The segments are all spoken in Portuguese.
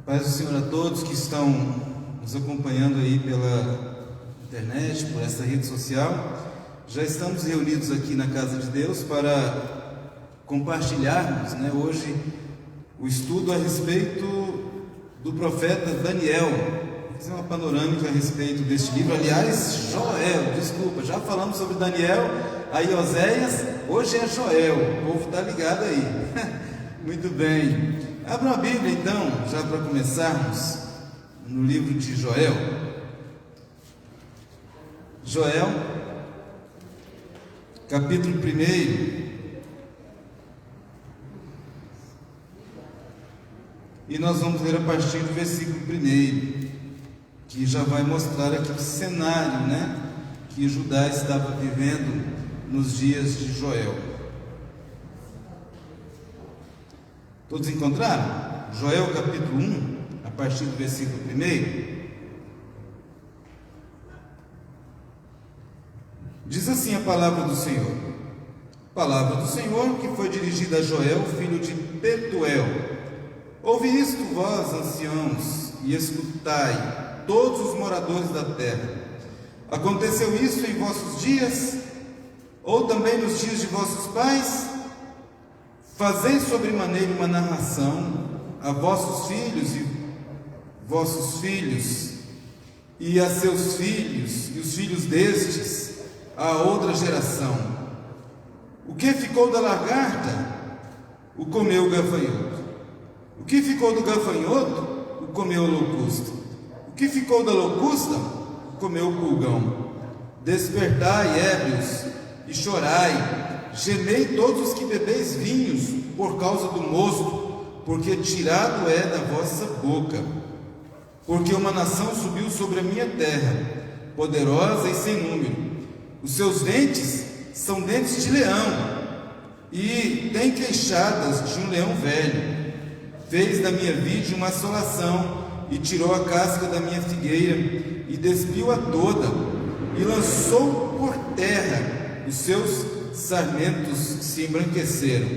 Paz do Senhor a todos que estão nos acompanhando aí pela internet, por essa rede social. Já estamos reunidos aqui na casa de Deus para compartilharmos, hoje o estudo a respeito do profeta Daniel. Vou fazer uma panorâmica a respeito deste livro. Aliás, Joel, desculpa, já falamos sobre Daniel, aí Oséias, hoje é Joel, o povo está ligado aí. Muito bem. Abra a Bíblia então, já para começarmos, no livro de Joel. Joel, capítulo 1. E nós vamos ler a partir do versículo 1, que já vai mostrar aqui o cenário, que Judá estava vivendo nos dias de Joel. Todos encontraram? Joel capítulo 1, a partir do versículo 1. Diz assim a palavra do Senhor. Palavra do Senhor que foi dirigida a Joel, filho de Petuel. Ouve isto, vós anciãos, e escutai, todos os moradores da terra. Aconteceu isso em vossos dias, ou também nos dias de vossos pais? Fazei sobremaneira uma narração a vossos filhos e a seus filhos e os filhos destes a outra geração. O que ficou da lagarta, o comeu o gafanhoto. O que ficou do gafanhoto, o comeu a locusta. O que ficou da locusta, o comeu o pulgão. Despertai, ébrios, e chorai. Gemei todos os que bebeis vinhos por causa do mosto, porque tirado é da vossa boca. Porque uma nação subiu sobre a minha terra, poderosa e sem número. Os seus dentes são dentes de leão, e tem queixadas de um leão velho. Fez da minha vide uma assolação, e tirou a casca da minha figueira, e despiu-a toda, e lançou por terra. Os seus sarmentos se embranqueceram.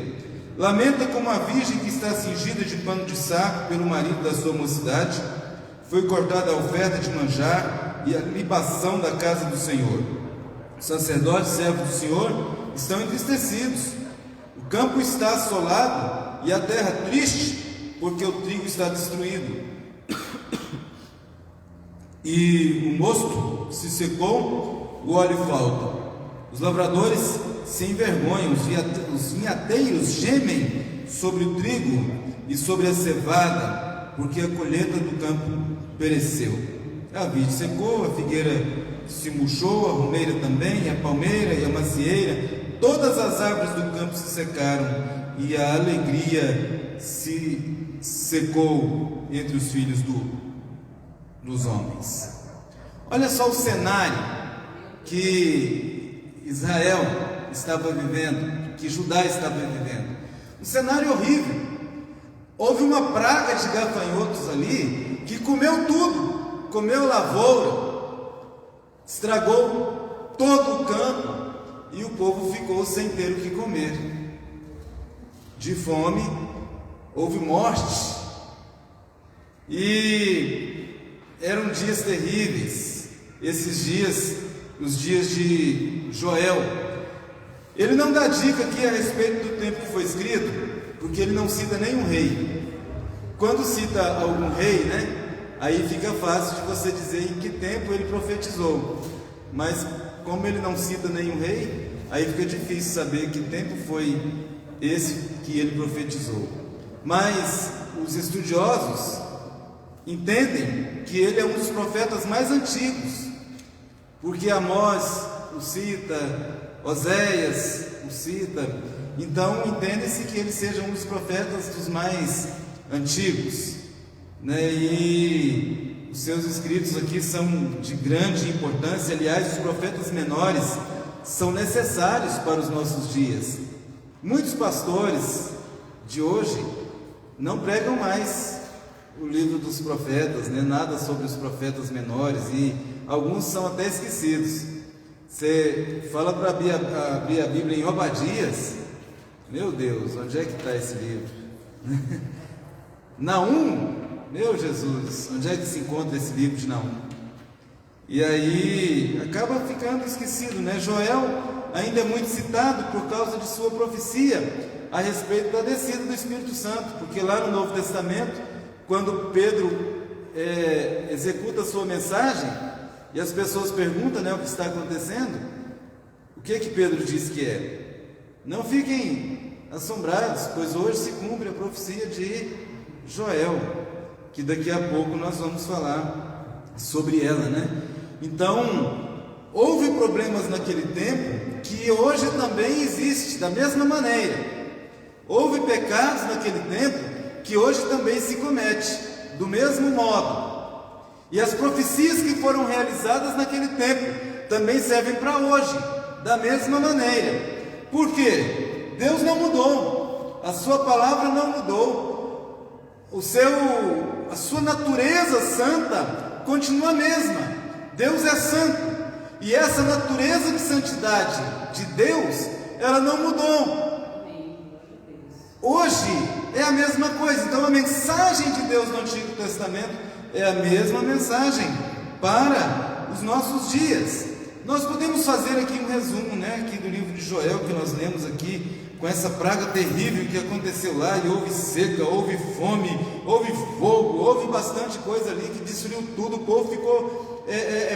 Lamenta como a virgem que está cingida de pano de saco pelo marido da sua mocidade. Foi cortada a oferta de manjar e a libação da casa do Senhor. Os sacerdotes, servos do Senhor, estão entristecidos. O campo está assolado e a terra triste, porque o trigo está destruído. E o mosto se secou, o óleo falta. Os lavradores se envergonham, os vinhateiros gemem sobre o trigo e sobre a cevada, porque a colheita do campo pereceu. A vide secou, a figueira se murchou, a romeira também, a palmeira e a macieira, todas as árvores do campo se secaram, e a alegria se secou entre os filhos dos homens. Olha só o cenário que Israel estava vivendo, que Judá estava vivendo. Um cenário horrível. Houve uma praga de gafanhotos ali que comeu tudo, comeu lavoura, estragou todo o campo, e o povo ficou sem ter o que comer. De fome, houve morte, e eram dias terríveis. Esses dias, os dias de Joel. Ele não dá dica aqui a respeito do tempo que foi escrito, porque ele não cita nenhum rei. Quando cita algum rei, aí fica fácil de você dizer em que tempo ele profetizou. Mas como ele não cita nenhum rei, aí fica difícil saber que tempo foi esse que ele profetizou. Mas os estudiosos entendem que ele é um dos profetas mais antigos, porque Amós o cita, Oséias o cita. Então entende-se que ele seja um dos profetas dos mais antigos, e os seus escritos aqui são de grande importância. Aliás, os profetas menores são necessários para os nossos dias. Muitos pastores de hoje não pregam mais o livro dos profetas, nada sobre os profetas menores, e alguns são até esquecidos. Você fala para abrir a Bíblia em Obadias, meu Deus, onde é que está esse livro? Naum Meu Jesus, onde é que se encontra esse livro de Naum? E aí acaba ficando esquecido, né? Joel ainda é muito citado por causa de sua profecia a respeito da descida do Espírito Santo, porque lá no Novo Testamento, quando Pedro executa a sua mensagem e as pessoas perguntam, né, o que está acontecendo, o que Pedro diz que é? Não fiquem assombrados, pois hoje se cumpre a profecia de Joel, que daqui a pouco nós vamos falar sobre ela, né? Então, houve problemas naquele tempo que hoje também existe da mesma maneira. Houve pecados naquele tempo que hoje também se comete do mesmo modo. E as profecias que foram realizadas naquele tempo também servem para hoje, da mesma maneira. Por quê? Deus não mudou, a sua palavra não mudou, a sua natureza santa continua a mesma. Deus é santo, e essa natureza de santidade de Deus, ela não mudou. Hoje é a mesma coisa. Então a mensagem de Deus no Antigo Testamento é a mesma mensagem para os nossos dias. Nós podemos fazer aqui um resumo, né, aqui do livro de Joel, que nós lemos aqui, com essa praga terrível que aconteceu lá, e houve seca, houve fome, houve fogo, houve bastante coisa ali que destruiu tudo. O povo ficou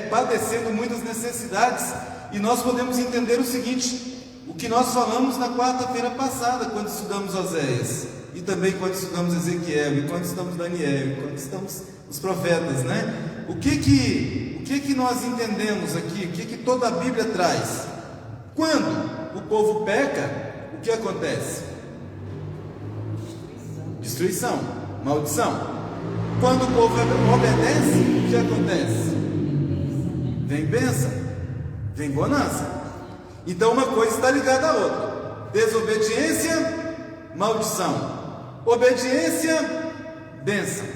padecendo muitas necessidades, e nós podemos entender o seguinte: o que nós falamos na quarta-feira passada, quando estudamos Oséias, e também quando estudamos Ezequiel, e quando estudamos Daniel, e quando estudamos os profetas, né? O que nós entendemos aqui? O que toda a Bíblia traz? Quando o povo peca, o que acontece? Destruição, maldição. Quando o povo obedece, o que acontece? Vem bênção, vem bonança. Então uma coisa está ligada à outra: desobediência, maldição; obediência, bênção.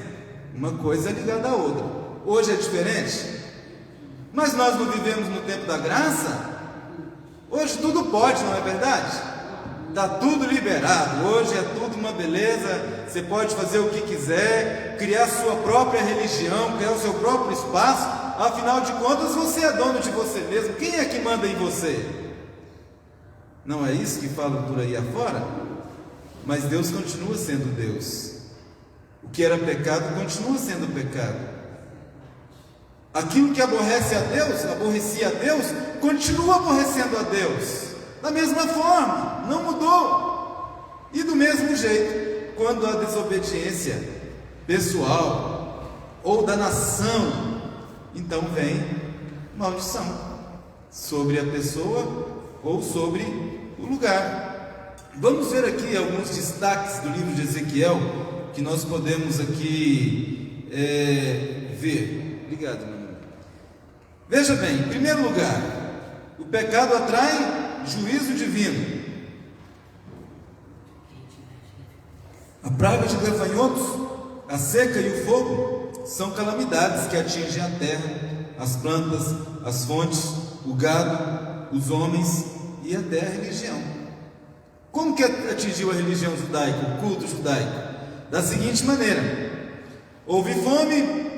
Uma coisa é ligada à outra. Hoje é diferente, mas nós não vivemos no tempo da graça? Hoje tudo pode, não é verdade? Está tudo liberado, hoje é tudo uma beleza. Você pode fazer o que quiser, criar sua própria religião, criar o seu próprio espaço. Afinal de contas, você é dono de você mesmo. Quem é que manda em você? Não é isso que falam por aí afora? Mas Deus continua sendo Deus. O que era pecado continua sendo pecado. Aquilo que aborrecia a Deus, continua aborrecendo a Deus. Da mesma forma, não mudou. E do mesmo jeito, quando a desobediência pessoal ou da nação, então vem maldição sobre a pessoa ou sobre o lugar. Vamos ver aqui alguns destaques do livro de Ezequiel que nós podemos aqui ver. Obrigado, meu irmão. Veja bem, em primeiro lugar, o pecado atrai juízo divino. A praga de gafanhotos, a seca e o fogo são calamidades que atingem a terra, as plantas, as fontes, o gado, os homens e até a religião. Como que atingiu a religião judaica, o culto judaico? Da seguinte maneira: houve fome,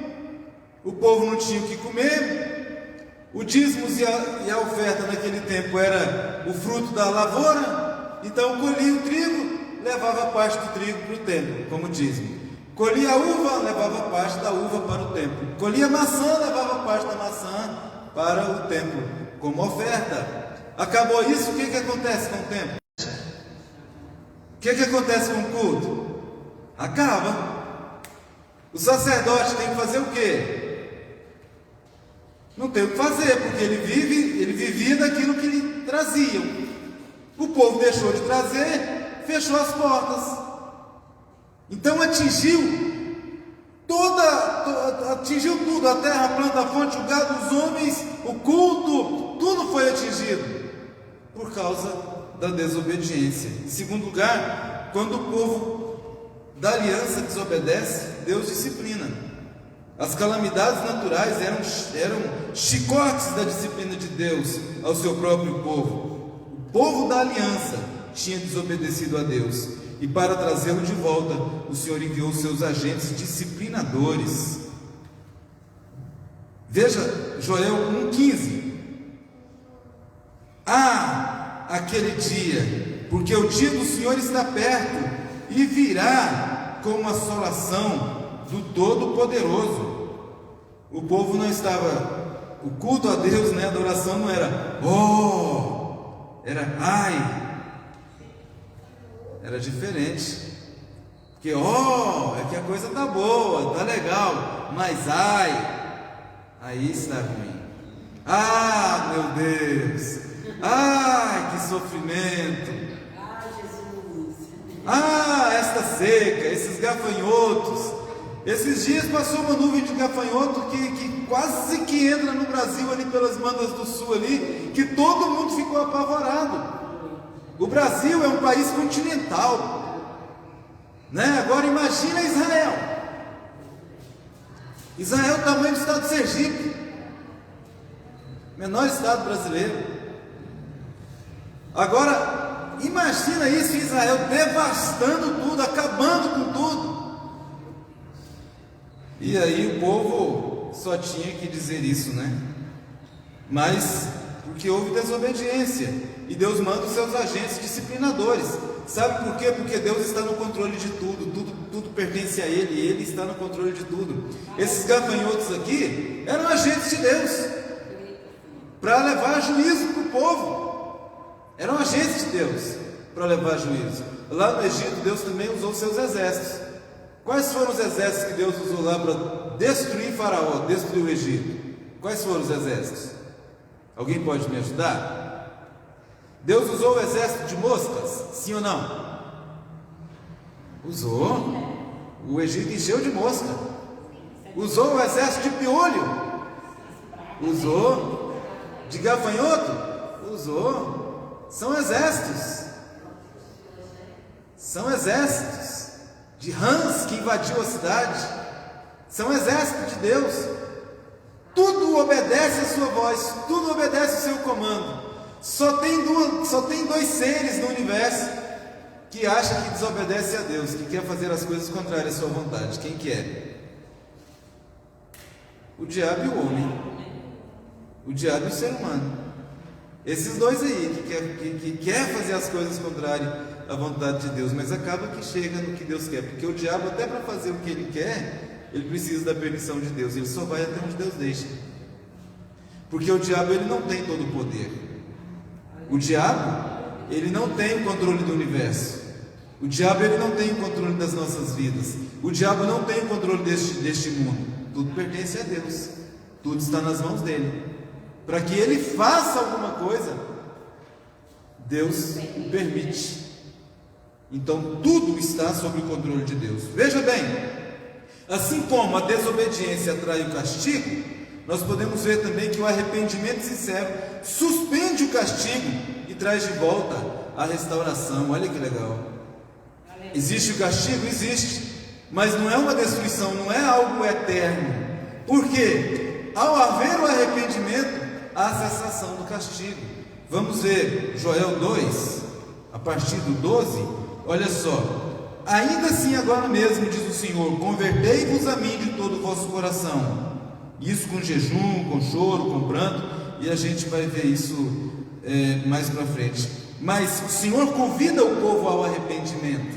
o povo não tinha o que comer, o dízimos e a oferta naquele tempo era o fruto da lavoura, então colhia o trigo, levava parte do trigo para o templo, como dízimo. Colhia a uva, levava parte da uva para o templo. Colhia a maçã, levava parte da maçã para o templo, como oferta. Acabou isso, o que acontece com o templo? O que acontece com o culto? Acaba. O sacerdote tem que fazer o quê? Não tem o que fazer, porque ele vivia daquilo que lhe traziam. O povo deixou de trazer, fechou as portas. Então atingiu tudo, a terra, a planta, a fonte, o gado, os homens, o culto, tudo foi atingido por causa da desobediência. Em segundo lugar, quando o povo da aliança desobedece, Deus disciplina. As calamidades naturais eram chicotes da disciplina de Deus ao seu próprio povo. O povo da aliança tinha desobedecido a Deus. E para trazê-lo de volta, o Senhor enviou seus agentes disciplinadores. Veja Joel 1,15. Aquele dia, porque o dia do Senhor está perto, e virá como assolação do Todo-Poderoso. O povo não estava, o culto a Deus, a adoração não era era ai. Era diferente, porque é que a coisa está boa, está legal, mas aí está ruim. Meu Deus, que sofrimento, Jesus, esta seca, esses gafanhotos. Esses dias passou uma nuvem de gafanhoto que quase que entra no Brasil, ali pelas Mandas do Sul ali, que todo mundo ficou apavorado. O Brasil é um país continental, Agora imagina Israel. Israel é o tamanho do estado de Sergipe, menor estado brasileiro. Agora imagina isso, Israel devastando tudo, acabando com tudo. E aí o povo só tinha que dizer isso, Mas porque houve desobediência, e Deus manda os seus agentes disciplinadores. Sabe por quê? Porque Deus está no controle de tudo pertence a Ele, e Ele está no controle de tudo. Esses gafanhotos aqui eram agentes de Deus, para levar juízo para o povo. Eram agentes de Deus para levar juízo. Lá no Egito, Deus também usou seus exércitos. Quais foram os exércitos que Deus usou lá para destruir Faraó, destruir o Egito? Quais foram os exércitos? Alguém pode me ajudar? Deus usou o exército de moscas, sim ou não? Usou. O Egito encheu de mosca. Usou o exército de piolho? Usou. De gafanhoto? Usou. São exércitos. São exércitos. De rãs que invadiu a cidade. São exércitos de Deus. Tudo obedece a sua voz, tudo obedece ao seu comando. Só tem dois seres no universo que acham que desobedece a Deus, que quer fazer as coisas contrárias à sua vontade. Quem que é? O diabo e o homem. O diabo e o ser humano. Esses dois aí que quer fazer as coisas contrárias à vontade de Deus, mas acaba que chega no que Deus quer, porque o diabo, até para fazer o que ele quer, ele precisa da permissão de Deus. Ele só vai até onde Deus deixa, porque o diabo, ele não tem todo o poder. O diabo, ele não tem o controle do universo. O diabo, ele não tem o controle das nossas vidas. O diabo não tem o controle deste mundo. Tudo pertence a Deus, tudo está nas mãos dele. Para que ele faça alguma coisa, Deus o permite. Então tudo está sob o controle de Deus. Veja bem, assim como a desobediência atrai o castigo, nós podemos ver também que o arrependimento sincero suspende o castigo e traz de volta a restauração. Olha que legal. Existe o castigo? Existe, mas não é uma destruição, não é algo eterno. Por quê? Ao haver o arrependimento, há a cessação do castigo. Vamos ver Joel 2, a partir do 12. Olha só: ainda assim agora mesmo, diz o Senhor, convertei-vos a mim de todo o vosso coração. Isso com jejum, com choro, com pranto, e a gente vai ver isso mais para frente. Mas o Senhor convida o povo ao arrependimento.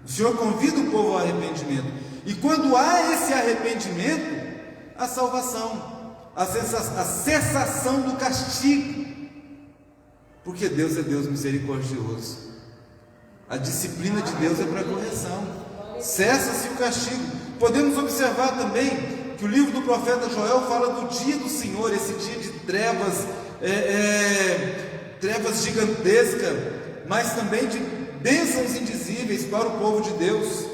O Senhor convida o povo ao arrependimento. E quando há esse arrependimento, a salvação, a cessação do castigo. Porque Deus é Deus misericordioso. A disciplina de Deus é para correção. Cessa-se o castigo. Podemos observar também que o livro do profeta Joel fala do dia do Senhor, esse dia de trevas, trevas gigantescas, mas também de bênçãos indizíveis para o povo de Deus.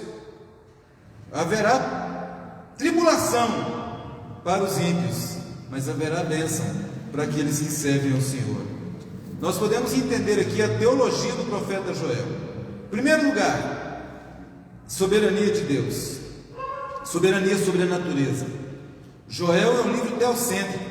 Haverá tribulação para os ímpios, mas haverá bênção para aqueles que servem ao Senhor. Nós podemos entender aqui a teologia do profeta Joel. Em primeiro lugar, soberania de Deus, soberania sobre a natureza. Joel é um livro teocêntrico.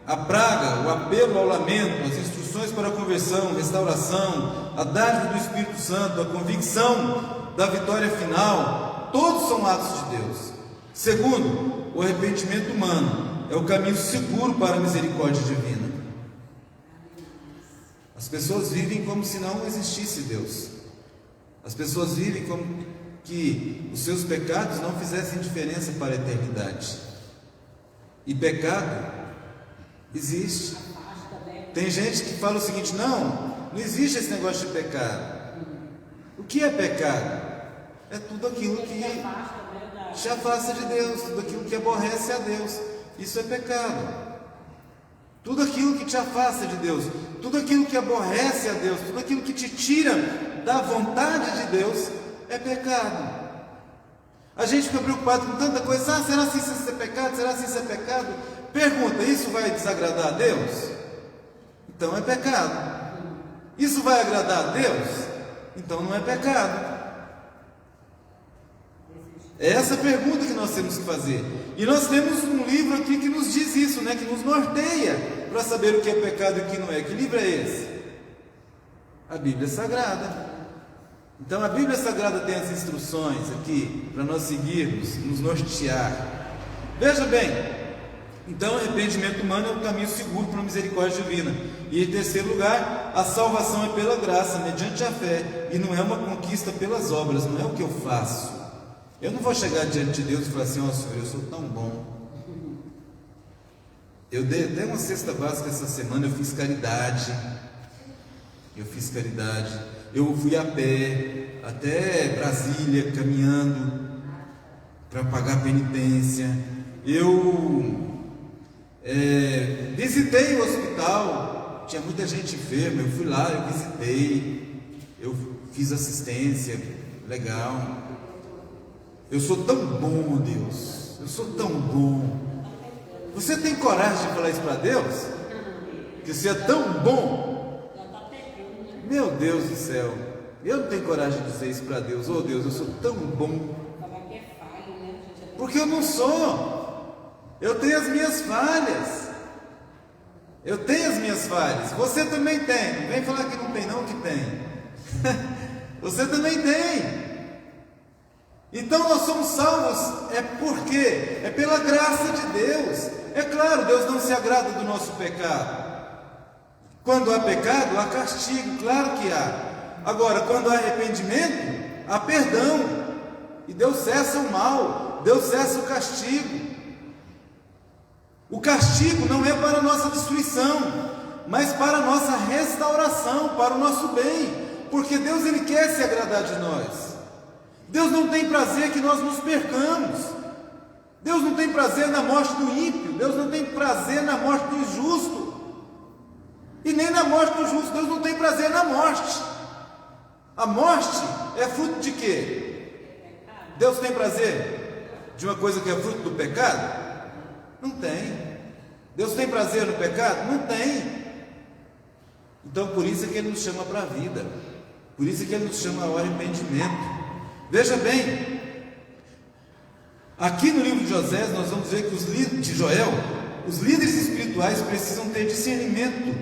A praga, o apelo ao lamento, as instruções instruções para a conversão, restauração, a dádiva do Espírito Santo, a convicção da vitória final, todos são atos de Deus. Segundo, o arrependimento humano é o caminho seguro para a misericórdia divina. As pessoas vivem como se não existisse Deus. As pessoas vivem como que os seus pecados não fizessem diferença para a eternidade. E pecado existe. Tem gente que fala o seguinte: não existe esse negócio de pecado. O que é pecado? É tudo aquilo que te afasta de Deus, tudo aquilo que aborrece a Deus. Isso é pecado. Tudo aquilo que te afasta de Deus, tudo aquilo que aborrece a Deus, tudo aquilo que te tira da vontade de Deus é pecado. A gente fica preocupado com tanta coisa. Será que isso é pecado? Será que isso é pecado? Pergunta: isso vai desagradar a Deus? Então é pecado. Isso vai agradar a Deus? Então não é pecado. É essa pergunta que nós temos que fazer. E nós temos um livro aqui que nos diz isso, que nos norteia para saber o que é pecado e o que não é. Que livro é esse? A Bíblia Sagrada. Então a Bíblia Sagrada tem as instruções aqui para nós seguirmos, nos nortear. Veja bem, então o arrependimento humano é o caminho seguro para a misericórdia divina. E em terceiro lugar, a salvação é pela graça, mediante a fé, e não é uma conquista pelas obras, não é o que eu faço. Eu não vou chegar diante de Deus e falar assim: ó Senhor, eu sou tão bom. Eu dei até uma cesta básica essa semana, eu fiz caridade. Eu fui a pé até Brasília, caminhando para pagar a penitência. Eu visitei o hospital, tinha muita gente enferma, eu fui lá, eu visitei, eu fiz assistência, legal. Eu sou tão bom, Deus, eu sou tão bom. Você tem coragem de falar isso para Deus? Que você é tão bom? Meu Deus do céu, eu não tenho coragem de dizer isso para Deus. Oh Deus, eu sou tão bom. Porque eu não sou. Eu tenho as minhas falhas. Você também tem. Não vem falar que não tem, não, que tem. Você também tem. Então nós somos salvos, por quê? É pela graça de Deus. É claro, Deus não se agrada do nosso pecado. Quando há pecado, há castigo, claro que há. Agora, quando há arrependimento, há perdão. E Deus cessa o mal, Deus cessa o castigo. O castigo não é para a nossa destruição, mas para a nossa restauração, para o nosso bem. Porque Deus, Ele quer se agradar de nós. Deus não tem prazer que nós nos percamos. Deus não tem prazer na morte do ímpio. Deus não tem prazer na morte do injusto. E nem na morte do justo. Deus não tem prazer na morte. A morte é fruto de quê? Deus tem prazer de uma coisa que é fruto do pecado? Não tem. Deus tem prazer no pecado? Não tem. Então por isso é que Ele nos chama para a vida. Por isso é que Ele nos chama ao arrependimento. Veja bem, aqui no livro de José, nós vamos ver que os líderes espirituais precisam ter discernimento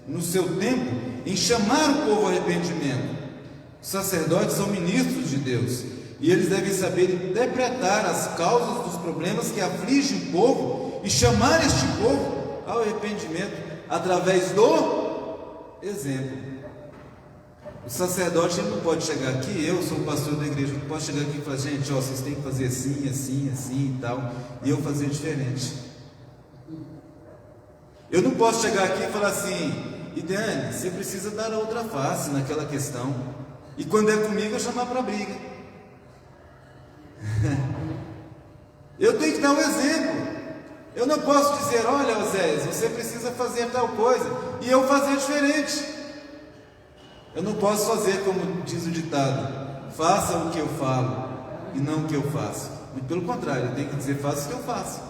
no seu tempo em chamar o povo ao arrependimento. Os sacerdotes são ministros de Deus e eles devem saber interpretar as causas dos problemas que afligem o povo e chamar este povo ao arrependimento através do exemplo. O sacerdote, ele não pode chegar aqui, eu sou o pastor da igreja, não posso chegar aqui e falar: gente, vocês têm que fazer assim, assim, assim e tal, e eu fazer diferente. Eu não posso chegar aqui e falar assim: Idiane, você precisa dar a outra face naquela questão, e quando é comigo eu chamar para briga. Eu tenho que dar um exemplo. Eu não posso dizer: olha, Oséias, você precisa fazer tal coisa, e eu fazer diferente. Eu não posso fazer como diz o ditado: faça o que eu falo e não o que eu faço. Muito pelo contrário, eu tenho que dizer: faça o que eu faço.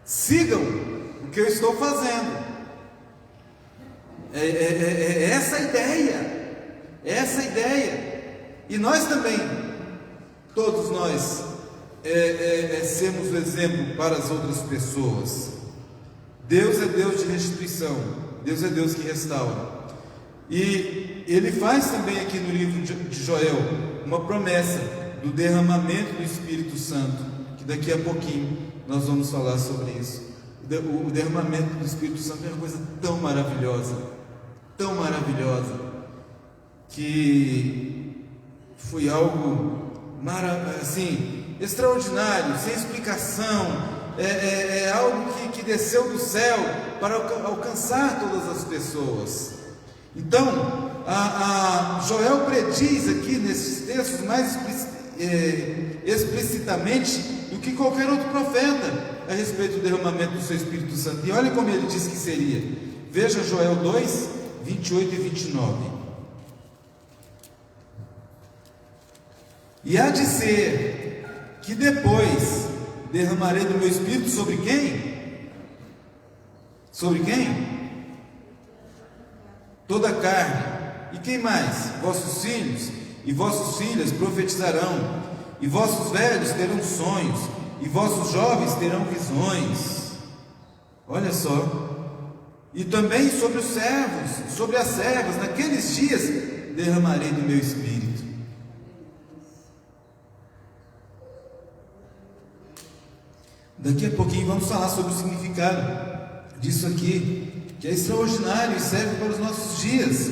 Sigam o que eu estou fazendo. É essa a ideia. É essa a ideia. E nós também, todos nós, sermos o exemplo para as outras pessoas. Deus é Deus de restituição, Deus é Deus que restaura. E Ele faz também aqui no livro de Joel uma promessa do derramamento do Espírito Santo, que daqui a pouquinho nós vamos falar sobre isso. O derramamento do Espírito Santo é uma coisa tão maravilhosa, que foi algo assim, extraordinário, sem explicação. É algo que desceu do céu para alcançar todas as pessoas. Então, Joel prediz aqui nesses textos mais explicitamente do que qualquer outro profeta a respeito do derramamento do seu Espírito Santo. E olha como ele diz que seria. Veja Joel 2, 28 e 29. E há de ser que depois derramarei do meu Espírito sobre quem? Sobre quem? Toda a carne. E quem mais? Vossos filhos e vossas filhas profetizarão, e vossos velhos terão sonhos, e vossos jovens terão visões. Olha só. E também sobre os servos, sobre as servas, naqueles dias derramarei do meu Espírito. Daqui a pouquinho vamos falar sobre o significado disso aqui, que é extraordinário e serve para os nossos dias.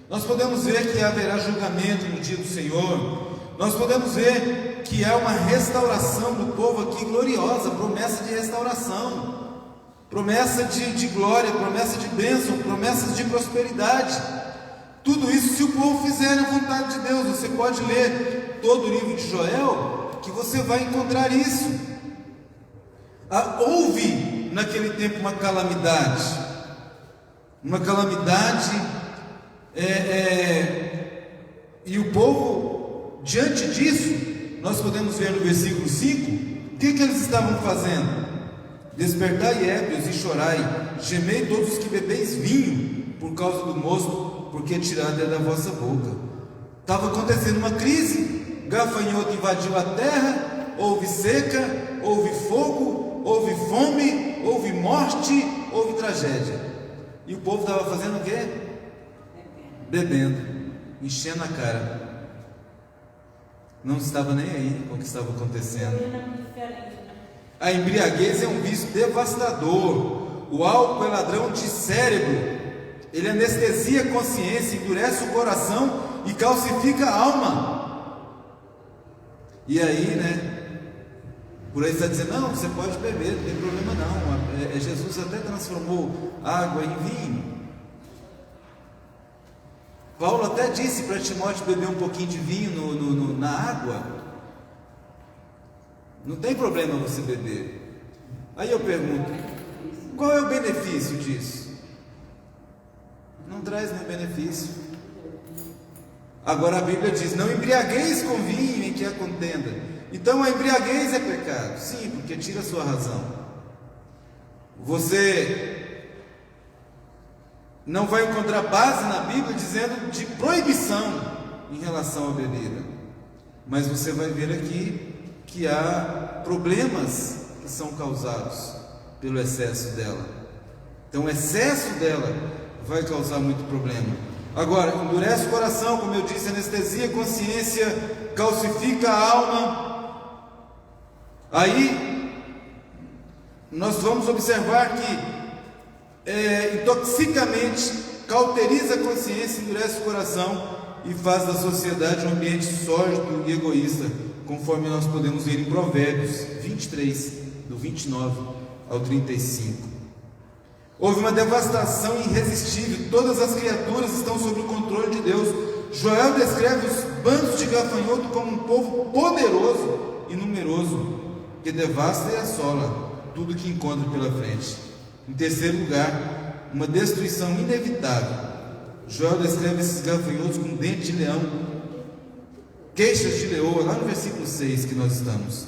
Nós podemos ver que haverá julgamento no dia do Senhor. Nós podemos ver que há uma restauração do povo aqui gloriosa, promessa de restauração, promessa de glória, promessa de bênção, promessas de prosperidade. Tudo isso se o povo fizer a vontade de Deus. Você pode ler todo o livro de Joel, que você vai encontrar isso. Houve naquele tempo uma calamidade, e o povo, diante disso, nós podemos ver no versículo 5, o que eles estavam fazendo? Despertai ébrios e chorai, gemei todos os que bebeis vinho, por causa do mosto, porque tirado é da vossa boca. Estava acontecendo uma crise, gafanhoto invadiu a terra, houve seca, houve fogo, houve fome, houve morte, houve tragédia. E o povo estava fazendo o quê? Bebendo, enchendo a cara. Não estava nem aí com o que estava acontecendo. A embriaguez é um vício devastador. O álcool é ladrão de cérebro. Ele anestesia a consciência, endurece o coração e calcifica a alma. E aí, por aí está dizendo, não, você pode beber, não tem problema não. Jesus até transformou água em vinho. Paulo até disse para Timóteo beber um pouquinho de vinho na água. Não tem problema você beber. Aí eu pergunto, qual é o benefício disso? Não traz nenhum benefício. Agora a Bíblia diz, não embriagueis com vinho em que há contenda. Então a embriaguez é pecado? Sim, porque tira a sua razão. Você não vai encontrar base na Bíblia dizendo de proibição em relação à bebida, mas você vai ver aqui que há problemas que são causados pelo excesso dela. Então o excesso dela vai causar muito problema. Agora, endurece o coração, como eu disse, anestesia a consciência, calcifica a alma. Aí nós vamos observar que intoxica a mente, cauteriza a consciência, endurece o coração e faz da sociedade um ambiente sórdido e egoísta, conforme nós podemos ver em Provérbios 23, do 29 ao 35. Houve uma devastação irresistível, todas as criaturas estão sob o controle de Deus. Joel descreve os bandos de gafanhoto como um povo poderoso e numeroso, que devasta e assola tudo que encontra pela frente. Em terceiro lugar, uma destruição inevitável. Joel descreve esses gafanhotos com dente de leão, queixas de leoa, lá no versículo 6 que nós estamos.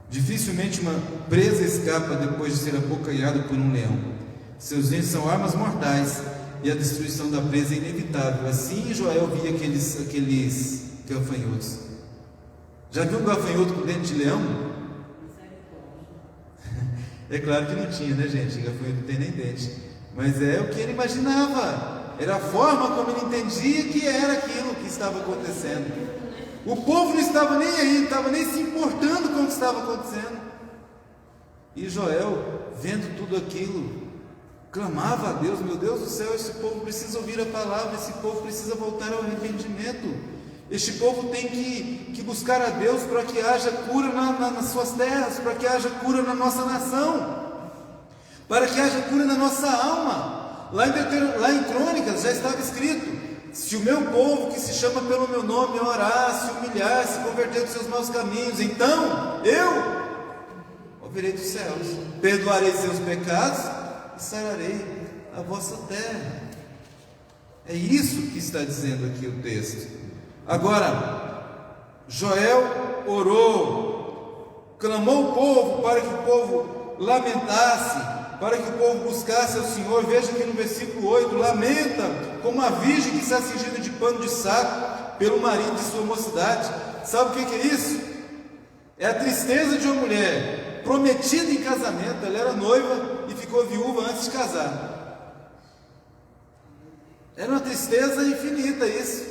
Dificilmente uma presa escapa depois de ser abocanhada por um leão. Seus dentes são armas mortais e a destruição da presa é inevitável. Assim Joel via aqueles gafanhotos. Já viu um gafanhoto com dente de leão? É claro que não tinha, né, gente? Gafanhoto não tem nem dente. Mas é o que ele imaginava. Era a forma como ele entendia que era aquilo que estava acontecendo. O povo não estava nem aí, não estava nem se importando com o que estava acontecendo. E Joel, vendo tudo aquilo, clamava a Deus: meu Deus do céu, esse povo precisa ouvir a palavra, esse povo precisa voltar ao arrependimento. Este povo tem que buscar a Deus para que haja cura nas suas terras, para que haja cura na nossa nação, para que haja cura na nossa alma. Lá em Crônicas já estava escrito: se o meu povo, que se chama pelo meu nome, orar, se humilhar, se converter dos seus maus caminhos, então eu ouvirei dos céus, perdoarei seus pecados e sararei a vossa terra. É isso que está dizendo aqui o texto. Agora, Joel orou, clamou o povo para que o povo lamentasse, para que o povo buscasse ao Senhor. Veja que no versículo 8, lamenta como a virgem que está cingida de pano de saco pelo marido de sua mocidade. Sabe o que é isso? É a tristeza de uma mulher prometida em casamento. Ela era noiva e ficou viúva antes de casar. Era uma tristeza infinita isso.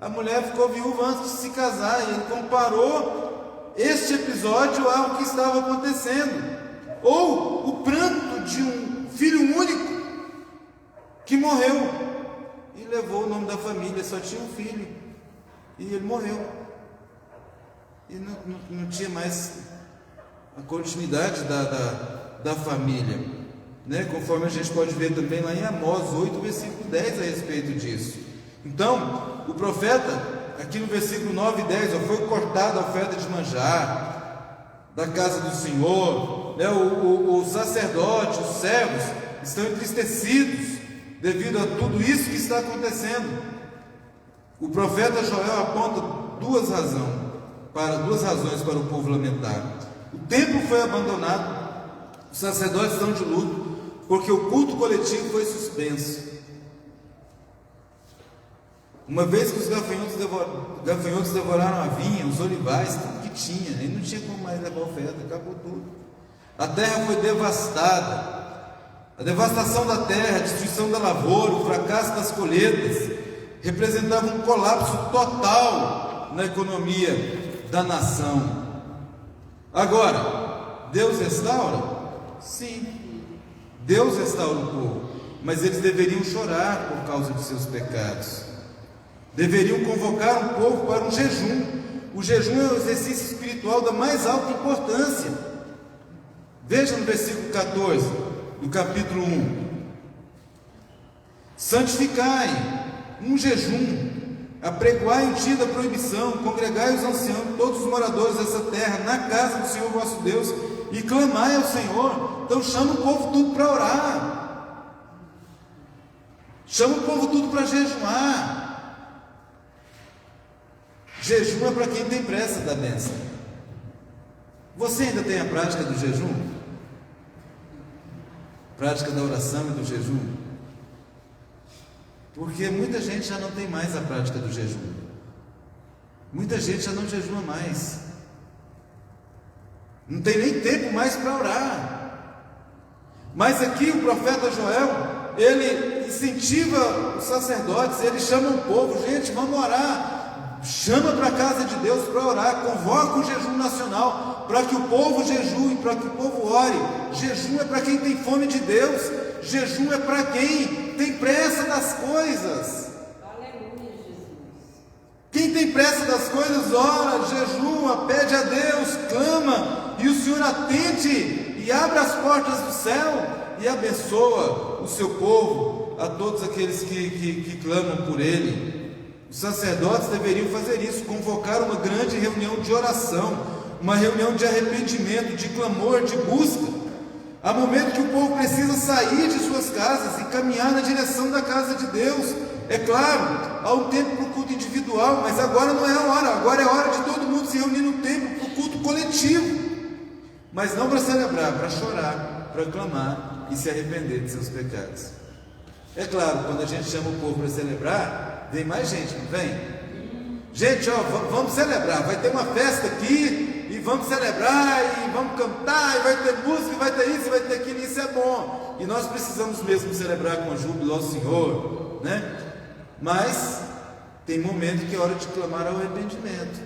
A mulher ficou viúva antes de se casar, e ele comparou este episódio ao que estava acontecendo. Ou o pranto de um filho único que morreu e levou o nome da família, só tinha um filho e ele morreu e não tinha mais a continuidade da família, né? Conforme a gente pode ver também lá em Amós 8, versículo 10 a respeito disso. Então, o profeta, aqui no versículo 9 e 10, foi cortada a oferta de manjar da casa do Senhor, né? O sacerdote, os servos estão entristecidos devido a tudo isso que está acontecendo. O profeta Joel aponta duas razões para o povo lamentar. O templo foi abandonado, os sacerdotes estão de luto, porque o culto coletivo foi suspenso. Uma vez que os gafanhotos devoraram a vinha, os olivais, tudo que tinha, e não tinha como mais levar oferta, acabou tudo. A terra foi devastada. A devastação da terra, a destruição da lavoura, o fracasso das colheitas representavam um colapso total na economia da nação. Agora, Deus restaura? Sim, Deus restaura o povo, mas eles deveriam chorar por causa de seus pecados. Deveriam convocar o povo para um jejum. O jejum é um exercício espiritual da mais alta importância. Veja no versículo 14 do capítulo 1: santificai um jejum, apregoai o dia da proibição, congregai os anciãos, todos os moradores dessa terra, na casa do Senhor vosso Deus, e clamai ao Senhor. Então chama o povo tudo para orar, chama o povo tudo para jejuar. Jejum é para quem tem pressa da bênção. Você ainda tem a prática do jejum? Prática da oração e do jejum? Porque muita gente já não tem mais a prática do jejum. Muita gente já não jejuma mais. Não tem nem tempo mais para orar. Mas aqui o profeta Joel, ele incentiva os sacerdotes, ele chama o povo: gente, vamos orar. Chama para a casa de Deus para orar, convoca o jejum nacional, para que o povo jejue, para que o povo ore. Jejum é para quem tem fome de Deus, jejum é para quem tem pressa das coisas. Aleluia, Jesus. Quem tem pressa das coisas, ora, jejuma, pede a Deus, clama, e o Senhor atende e abre as portas do céu e abençoa o seu povo, a todos aqueles que clamam por Ele. Os sacerdotes deveriam fazer isso, convocar uma grande reunião de oração, uma reunião de arrependimento, de clamor, de busca. Há momento que o povo precisa sair de suas casas e caminhar na direção da casa de Deus. É claro, há um tempo para o culto individual, mas agora não é a hora, agora é a hora de todo mundo se reunir no templo para o culto coletivo. Mas não para celebrar, para chorar, para clamar e se arrepender de seus pecados. É claro, quando a gente chama o povo para celebrar, vem mais gente, não vem? Gente, vamos celebrar, vai ter uma festa aqui, e e vamos celebrar, e vamos cantar, e vai ter música, e vai ter isso, e vai ter aquilo, e isso é bom. E nós precisamos mesmo celebrar com júbilo ao Senhor, né? Mas tem momento que é hora de clamar ao arrependimento.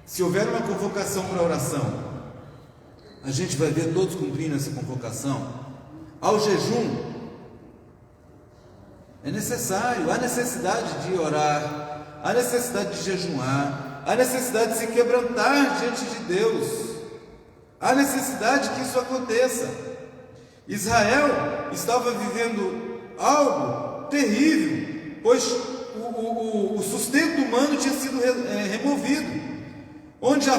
Se houver uma convocação para oração, a gente vai ver todos cumprindo essa convocação. Ao jejum, é necessário, há necessidade de orar, há necessidade de jejuar, há necessidade de se quebrantar diante de Deus, há necessidade que isso aconteça. Israel estava vivendo algo terrível, pois o sustento humano tinha sido removido. Onde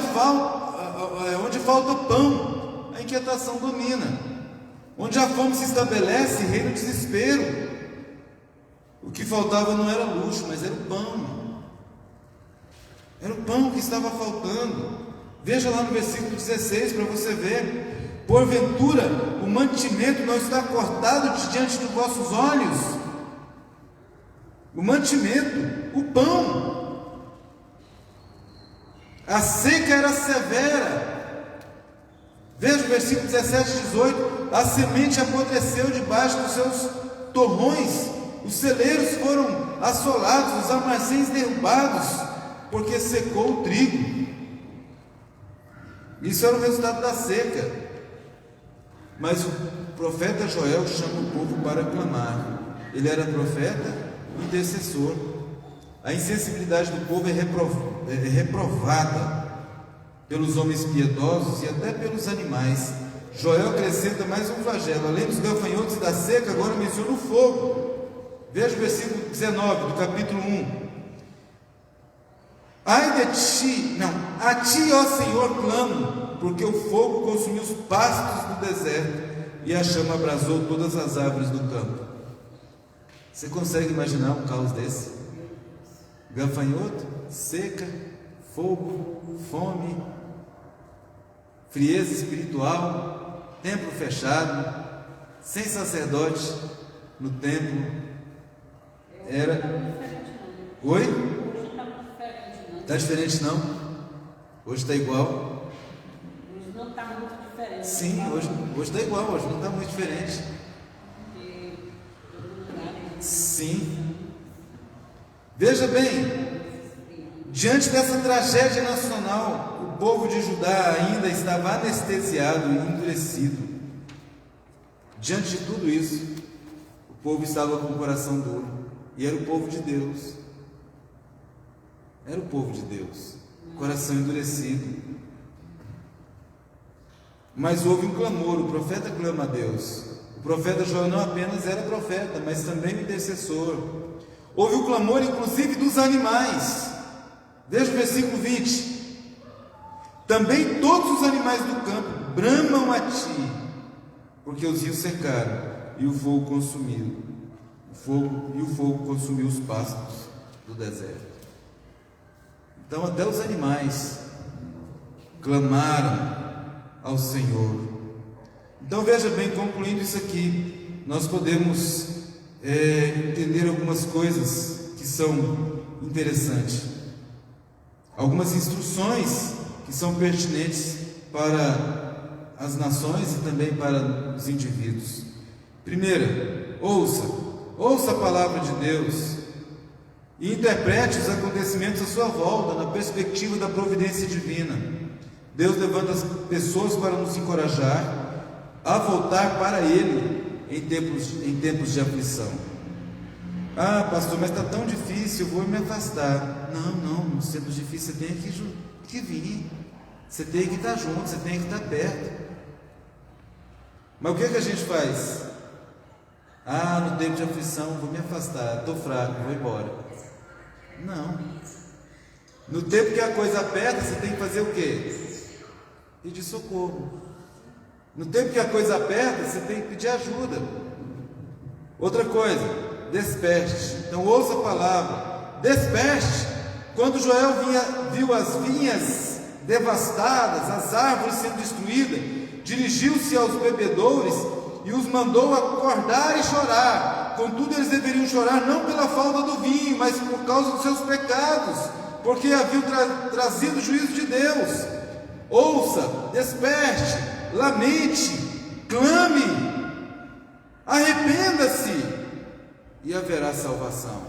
falta pão, a inquietação domina. Onde a fome se estabelece, reina o desespero. O que faltava não era luxo, mas era o pão. Era o pão que estava faltando. Veja lá no versículo 16 para você ver. Porventura, o mantimento não está cortado diante dos vossos olhos. O mantimento, o pão. A seca era severa. Veja o versículo 17 e 18. A semente apodreceu debaixo dos seus torrões, os celeiros foram assolados, os armazéns derrubados, porque secou o trigo. Isso era o resultado da seca. Mas o profeta Joel chama o povo para clamar. Ele era profeta e intercessor. A insensibilidade do povo é reprovada pelos homens piedosos e até pelos animais. Joel acrescenta mais um flagelo. Além dos gafanhotos e da seca, agora menciona o fogo. Veja o versículo 19 do capítulo 1. Ai de ti, a ti, ó Senhor, clamo, porque o fogo consumiu os pastos do deserto e a chama abrasou todas as árvores do campo. Você consegue imaginar um caos desse? Gafanhoto, seca, fogo, fome, frieza espiritual, templo fechado, sem sacerdote no templo. Era. Oi? Está diferente não? Hoje está igual? Hoje não está muito diferente. Sim, hoje está igual, hoje não está muito diferente. Sim. Veja bem, diante dessa tragédia nacional, o povo de Judá ainda estava anestesiado e endurecido. Diante de tudo isso, o povo estava com o coração duro, e era o povo de Deus. Era o povo de Deus, coração endurecido. Mas houve um clamor, o profeta clama a Deus. O profeta Joel não apenas era profeta, mas também intercessor. Houve o clamor, inclusive, dos animais. Veja o versículo 20. Também todos os animais do campo bramam a ti, porque os rios secaram e o fogo consumiu. O fogo consumiu os pastos do deserto. Então até os animais clamaram ao Senhor. Então veja bem, concluindo isso aqui, nós podemos entender algumas coisas que são interessantes, algumas instruções que são pertinentes para as nações e também para os indivíduos. Primeira, ouça a palavra de Deus e interprete os acontecimentos à sua volta na perspectiva da providência divina. Deus levanta as pessoas para nos encorajar a voltar para Ele em tempos de aflição. Ah, pastor, mas está tão difícil, eu vou me afastar. Não, nos tempos difíceis você tem que vir, você tem que estar junto, você tem que estar perto. Mas o que a gente faz? Ah, no tempo de aflição, vou me afastar, estou fraco, vou embora. Não. No tempo que a coisa aperta, você tem que fazer o quê? Pedir socorro. No tempo que a coisa aperta, você tem que pedir ajuda. Outra coisa, desperte. Então ouça a palavra, desperte. Quando Joel viu as vinhas devastadas, as árvores sendo destruídas, dirigiu-se aos bebedouros e os mandou acordar e chorar. Contudo, eles deveriam chorar não pela falta do vinho, mas por causa dos seus pecados. porque haviam trazido o juízo de Deus. Ouça, desperte, lamente, clame, arrependa-se e haverá salvação.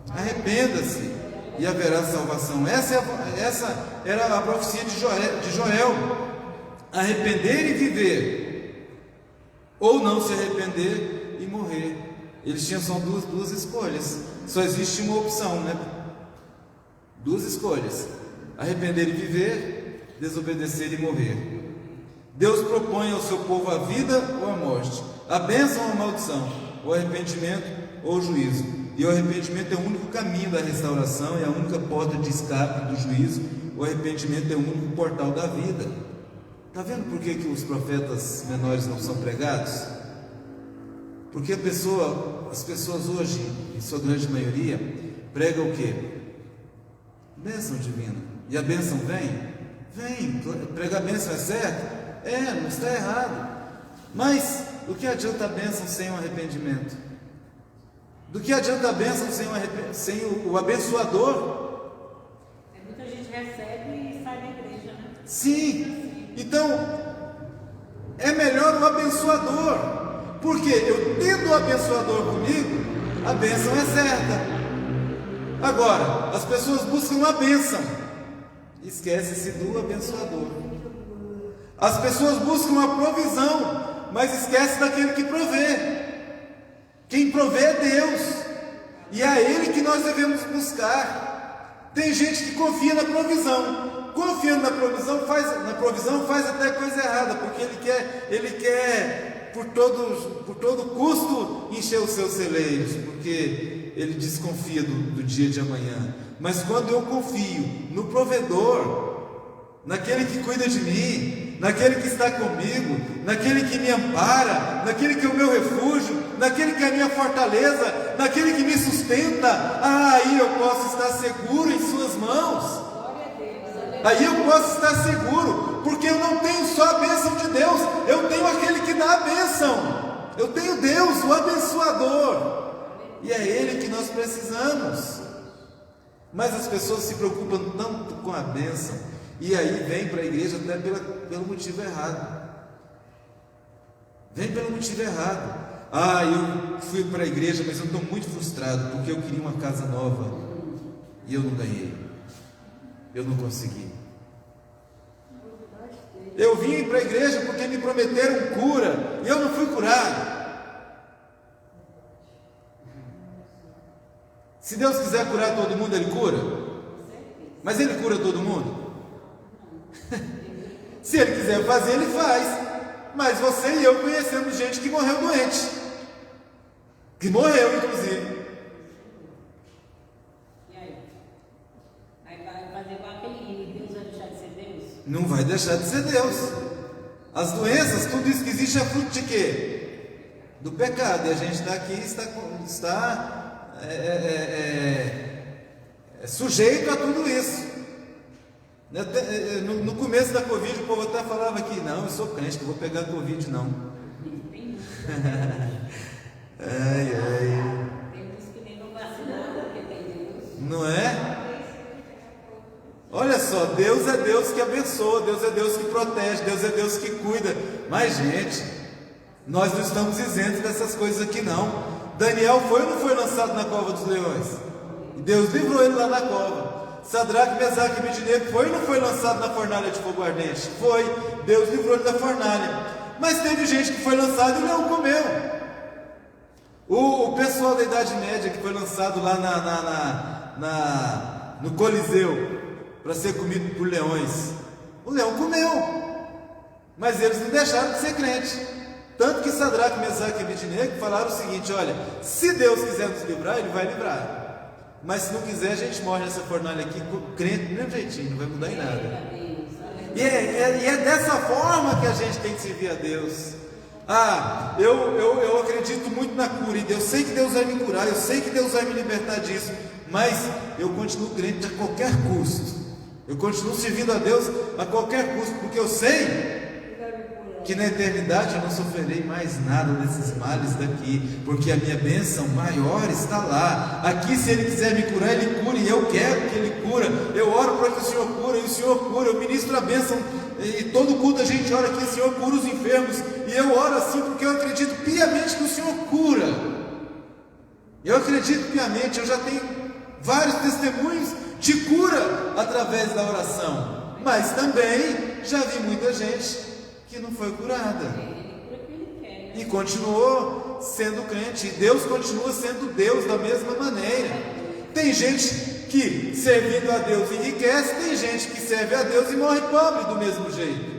Arrependa-se e haverá salvação. Essa era a profecia de Joel. Arrepender e viver, ou não se arrepender e morrer. Eles tinham só duas escolhas. Só existe uma opção, né? Duas escolhas: arrepender e viver, desobedecer e morrer. Deus propõe ao seu povo a vida ou a morte, a bênção ou a maldição, o arrependimento ou o juízo. E o arrependimento é o único caminho da restauração, é a única porta de escape do juízo. O arrependimento é o único portal da vida. Está vendo por que os profetas menores não são pregados? Porque as pessoas hoje, em sua grande maioria, pregam o quê? Bênção divina. E a bênção vem? Vem. Pregar a bênção é certo? Não está errado. Mas o que adianta a bênção sem um arrependimento? Do que adianta a bênção sem o abençoador? Muita gente recebe e sai da igreja, né? Sim. Então, é melhor o abençoador. Porque eu tendo o abençoador comigo, a bênção é certa. Agora, as pessoas buscam a bênção, esquece-se do abençoador. As pessoas buscam a provisão, mas esquece daquele que provê. Quem provê é Deus, e é a Ele que nós devemos buscar. Tem gente que confia na provisão. Confiando na provisão faz até coisa errada, porque ele quer por todo custo encher os seus celeiros, porque ele desconfia do dia de amanhã. Mas quando eu confio no provedor, naquele que cuida de mim, naquele que está comigo, naquele que me ampara, naquele que é o meu refúgio, naquele que é a minha fortaleza, naquele que me sustenta, aí eu posso estar seguro em suas mãos. Aí eu posso estar seguro, porque eu não tenho só a bênção de Deus, eu tenho aquele que dá a bênção. Eu tenho Deus, o abençoador, e é Ele que nós precisamos. Mas as pessoas se preocupam tanto com a bênção, e aí vem para a igreja até pelo motivo errado. Vem pelo motivo errado. Eu fui para a igreja, mas eu estou muito frustrado, porque eu queria uma casa nova, e eu não ganhei. Eu não consegui. Eu vim para a igreja porque me prometeram cura, e eu não fui curado. Se Deus quiser curar todo mundo, Ele cura. Mas Ele cura todo mundo? Se Ele quiser fazer, Ele faz. Mas você e eu conhecemos gente que morreu doente, que morreu inclusive. E aí? Aí vai fazer com aquele Deus vai deixar de ser Deus? Não vai deixar de ser Deus. As doenças, tudo isso que existe é fruto de quê? Do pecado. E a gente está aqui, está sujeito a tudo isso. No começo da Covid, o povo até falava que não, eu sou crente, que eu vou pegar Covid, não. Tem uns que nem vão vacinar porque tem Deus. Não é? Olha só, Deus é Deus que abençoa, Deus é Deus que protege, Deus é Deus que cuida. Mas, gente, nós não estamos isentos dessas coisas aqui, não. Daniel foi ou não foi lançado na cova dos leões? E Deus livrou ele lá na cova. Sadraque, Mesaque e Abednego foi ou não foi lançado na fornalha de fogo ardente? Foi. Deus livrou ele da fornalha. Mas teve gente que foi lançado e o leão comeu. O pessoal da Idade Média que foi lançado lá no Coliseu para ser comido por leões, o leão comeu. Mas eles não deixaram de ser crente. Tanto que Sadraque, Mesaque e Abednego falaram o seguinte: olha, se Deus quiser nos livrar, Ele vai livrar. Mas se não quiser, a gente morre nessa fornalha aqui, crente do mesmo jeitinho, não vai mudar em nada. E é dessa forma que a gente tem que servir a Deus. Eu acredito muito na cura, e eu sei que Deus vai me curar, eu sei que Deus vai me libertar disso, mas eu continuo crente a qualquer custo. Eu continuo servindo a Deus a qualquer custo, porque eu sei que na eternidade eu não sofrerei mais nada desses males daqui, porque a minha bênção maior está lá. Aqui, se Ele quiser me curar, Ele cura, e eu quero que Ele cura. Eu oro para que o Senhor cura, e o Senhor cura. Eu ministro a bênção, e todo culto a gente ora que o Senhor cura os enfermos, e eu oro assim porque eu acredito piamente que o Senhor cura. Eu acredito piamente, eu já tenho vários testemunhos de cura através da oração, mas também já vi muita gente que não foi curada e continuou sendo crente, e Deus continua sendo Deus da mesma maneira. Tem gente que servindo a Deus enriquece, tem gente que serve a Deus e morre pobre do mesmo jeito.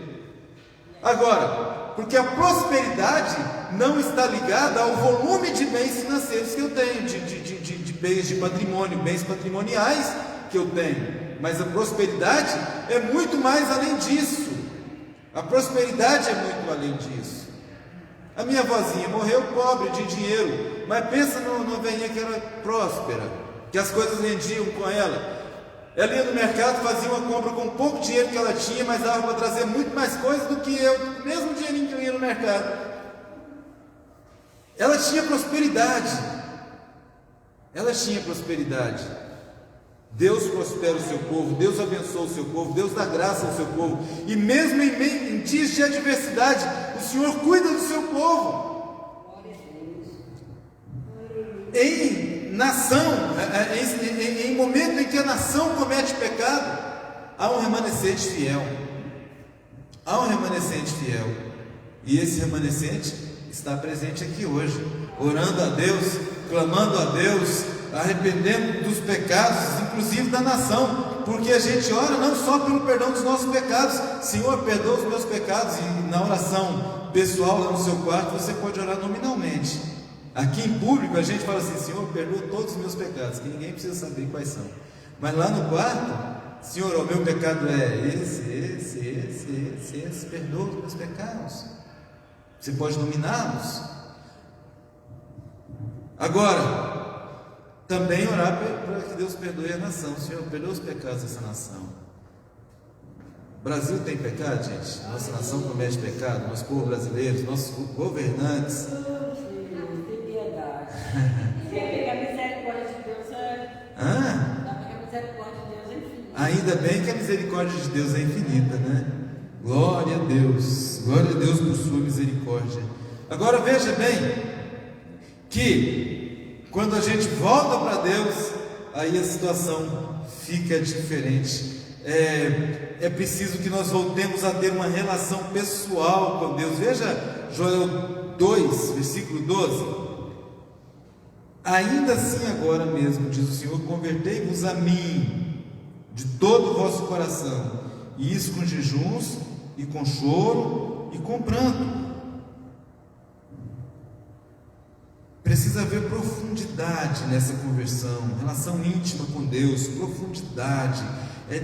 Agora, porque a prosperidade não está ligada ao volume de bens financeiros que eu tenho, de bens de patrimônio, bens patrimoniais que eu tenho, mas a prosperidade é muito mais além disso. A prosperidade é muito além disso. A minha avózinha morreu pobre de dinheiro, mas pensa numa velhinha que era próspera, que as coisas rendiam com ela. Ela ia no mercado, fazia uma compra com pouco dinheiro que ela tinha, mas dava para trazer muito mais coisas do que eu, mesmo dinheirinho que eu ia no mercado. Ela tinha prosperidade. Ela tinha prosperidade. Deus prospera o seu povo, Deus abençoa o seu povo, Deus dá graça ao seu povo, e mesmo em dias de adversidade, o Senhor cuida do seu povo. Em nação, em momento em que a nação comete pecado, há um remanescente fiel. Há um remanescente fiel, e esse remanescente está presente aqui hoje, orando a Deus, clamando a Deus, arrependendo dos pecados, inclusive da nação, porque a gente ora não só pelo perdão dos nossos pecados. Senhor, perdoa os meus pecados, e na oração pessoal lá no seu quarto você pode orar nominalmente. Aqui em público a gente fala assim: Senhor, perdoa todos os meus pecados, que ninguém precisa saber quais são. Mas lá no quarto, Senhor, o meu pecado é esse, perdoa os meus pecados. Você pode nominá-los. Agora, também orar para que Deus perdoe a nação. Senhor, perdoa os pecados dessa nação. O Brasil tem pecado, gente. Nossa nação comete pecado. Nosso povo brasileiro, nossos governantes. Ainda bem que a misericórdia de Deus é infinita, né? Glória a Deus por sua misericórdia. Agora veja bem que quando a gente volta para Deus, aí a situação fica diferente. É preciso que nós voltemos a ter uma relação pessoal com Deus. Veja Joel 2, versículo 12. Ainda assim agora mesmo, diz o Senhor, convertei-vos a mim de todo o vosso coração, e isso com jejuns, e com choro, e com pranto. Precisa haver profundidade nessa conversão, relação íntima com Deus, profundidade,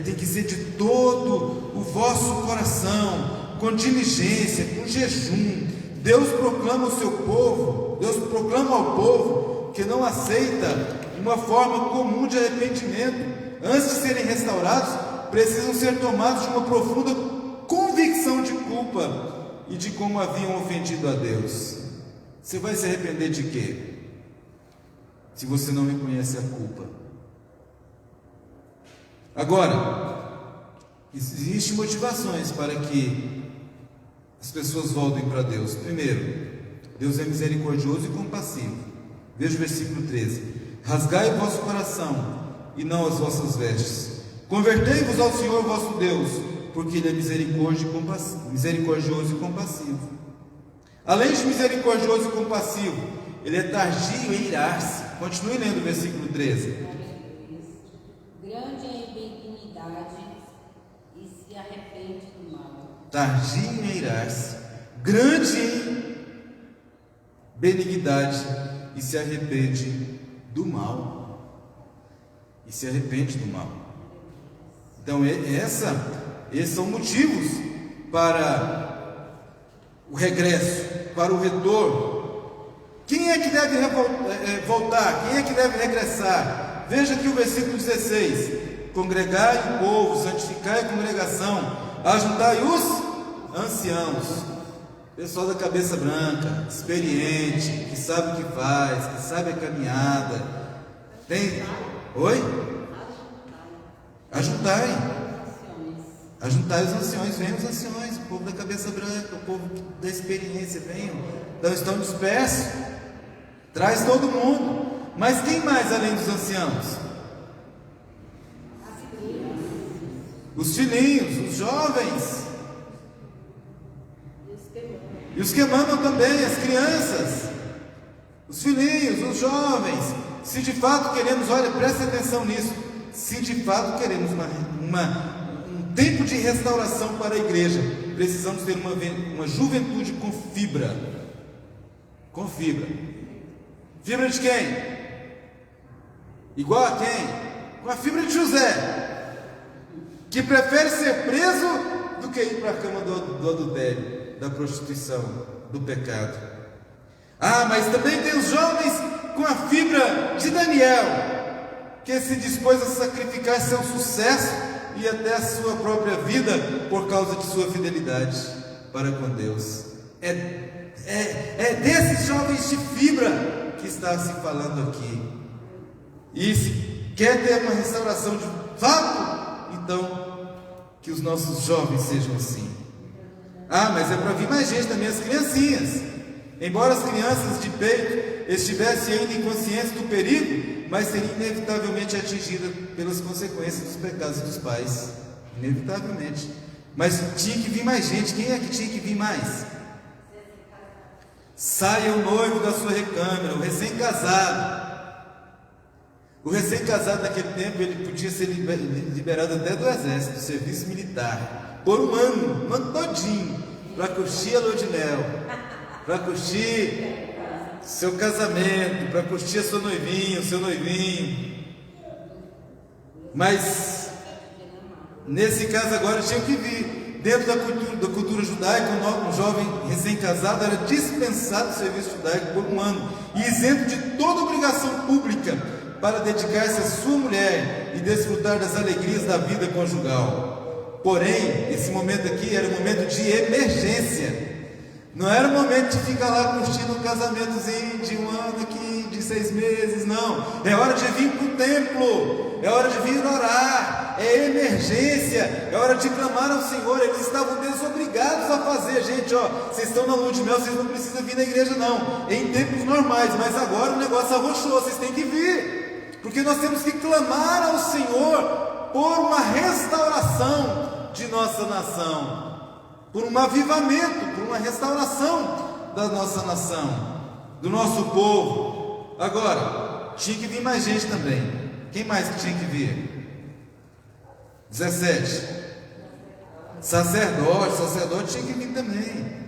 tem que ser de todo o vosso coração, com diligência, com jejum. Deus proclama ao seu povo, Deus proclama ao povo que não aceita uma forma comum de arrependimento. Antes de serem restaurados, precisam ser tomados de uma profunda convicção de culpa e de como haviam ofendido a Deus. Você vai se arrepender de quê? Se você não reconhece a culpa. Agora, existem motivações para que as pessoas voltem para Deus. Primeiro, Deus é misericordioso e compassivo. Veja o versículo 13: rasgai o vosso coração e não as vossas vestes. Convertei-vos ao Senhor vosso Deus, porque Ele é misericordioso e compassivo. Além de misericordioso e compassivo, Ele é tardio em irar-se. Continue lendo o versículo 13. Grande em benignidade e se arrepende do mal. Tardio em irar-se, grande em benignidade e se arrepende do mal. E se arrepende do mal. Então esses são motivos para o regresso, para o retorno. Quem é que deve voltar? Quem é que deve regressar? Veja aqui o versículo 16: congregai o povo, santificai a congregação, ajuntai os anciãos. Pessoal da cabeça branca, experiente, que sabe o que faz, que sabe a caminhada. Tem? Oi? Ajuntai. Ajuntai os anciões, venham os anciões, o povo da cabeça branca, o povo da experiência, venham. Não estão dispersos. Traz todo mundo. Mas quem mais além dos anciãos? Os filhinhos, os jovens. E os que mandam também, as crianças. Os filhinhos, os jovens. Se de fato queremos, olha, preste atenção nisso. Se de fato queremos um tempo de restauração para a igreja, precisamos ter uma juventude com fibra. Com fibra. Fibra de quem? Igual a quem? Com a fibra de José, que prefere ser preso do que ir para a cama do adultério, da prostituição, do pecado. Ah, mas também tem os jovens com a fibra de Daniel, que se dispôs a sacrificar seu sucesso e até a sua própria vida por causa de sua fidelidade para com Deus. É desses jovens de fibra que está se falando aqui. E se quer ter uma restauração de fato, então que os nossos jovens sejam assim. Ah, mas é para vir mais gente também, as criancinhas. Embora as crianças de peito estivessem ainda inconscientes do perigo, mas seriam inevitavelmente atingidas pelas consequências dos pecados dos pais. Inevitavelmente. Mas tinha que vir mais gente. Quem é que tinha que vir mais? Saia o noivo da sua recâmara, o recém-casado. O recém-casado naquele tempo, ele podia ser liberado até do exército, do serviço militar, por um ano todinho, para curtir a lua de mel, para curtir seu casamento, para curtir a sua noivinha, o seu noivinho. Mas nesse caso agora tinha que vir. Dentro da cultura judaica, um jovem recém-casado era dispensado do serviço judaico por um ano e isento de toda obrigação pública para dedicar-se à sua mulher e desfrutar das alegrias da vida conjugal. Porém, esse momento aqui era um momento de emergência. Não era um momento de ficar lá curtindo um casamentozinho de um ano aqui, de 6 meses, não. É hora de vir para o templo, é hora de vir orar, é emergência, é hora de clamar ao Senhor. Eles estavam desobrigados a fazer, gente, ó, vocês estão na lua de mel, vocês não precisam vir na igreja não, em tempos normais, mas agora o negócio arrochou, vocês têm que vir, porque nós temos que clamar ao Senhor por uma restauração de nossa nação, por um avivamento, por uma restauração da nossa nação, do nosso povo. Agora, tinha que vir mais gente também. Quem mais que tinha que vir? 17. Sacerdote tinha que vir também.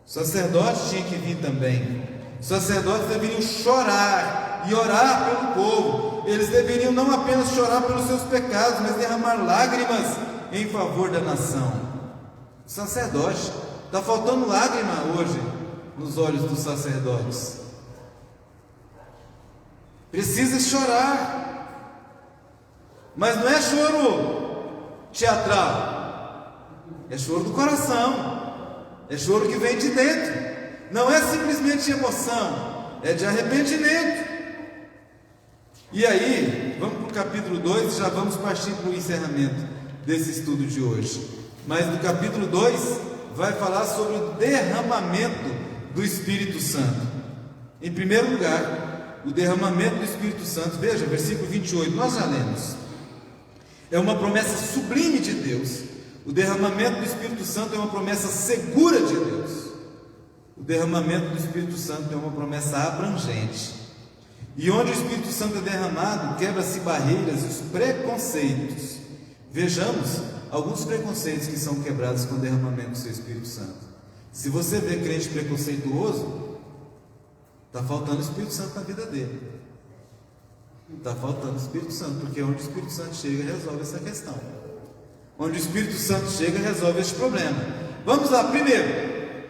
Sacerdote tinha que vir também. Sacerdotes deveriam chorar e orar pelo povo. Eles deveriam não apenas chorar pelos seus pecados, mas derramar lágrimas em favor da nação. Sacerdote, está faltando lágrima hoje nos olhos dos sacerdotes. Precisa chorar, mas não é choro teatral, é choro do coração, é choro que vem de dentro, não é simplesmente emoção, é de arrependimento. E aí, vamos para o capítulo 2 e já vamos partir para o encerramento desse estudo de hoje. Mas no capítulo 2 vai falar sobre o derramamento do Espírito Santo. Em primeiro lugar, o derramamento do Espírito Santo, veja, versículo 28, nós já lemos. É uma promessa sublime de Deus. O derramamento do Espírito Santo é uma promessa segura de Deus. O derramamento do Espírito Santo é uma promessa abrangente. E onde o Espírito Santo é derramado, quebra-se barreiras e os preconceitos. Vejamos alguns preconceitos que são quebrados com o derramamento do seu Espírito Santo. Se você vê crente preconceituoso, está faltando o Espírito Santo na vida dele. Está faltando o Espírito Santo, porque onde o Espírito Santo chega, resolve essa questão. Onde o Espírito Santo chega, resolve esse problema. Vamos lá, primeiro,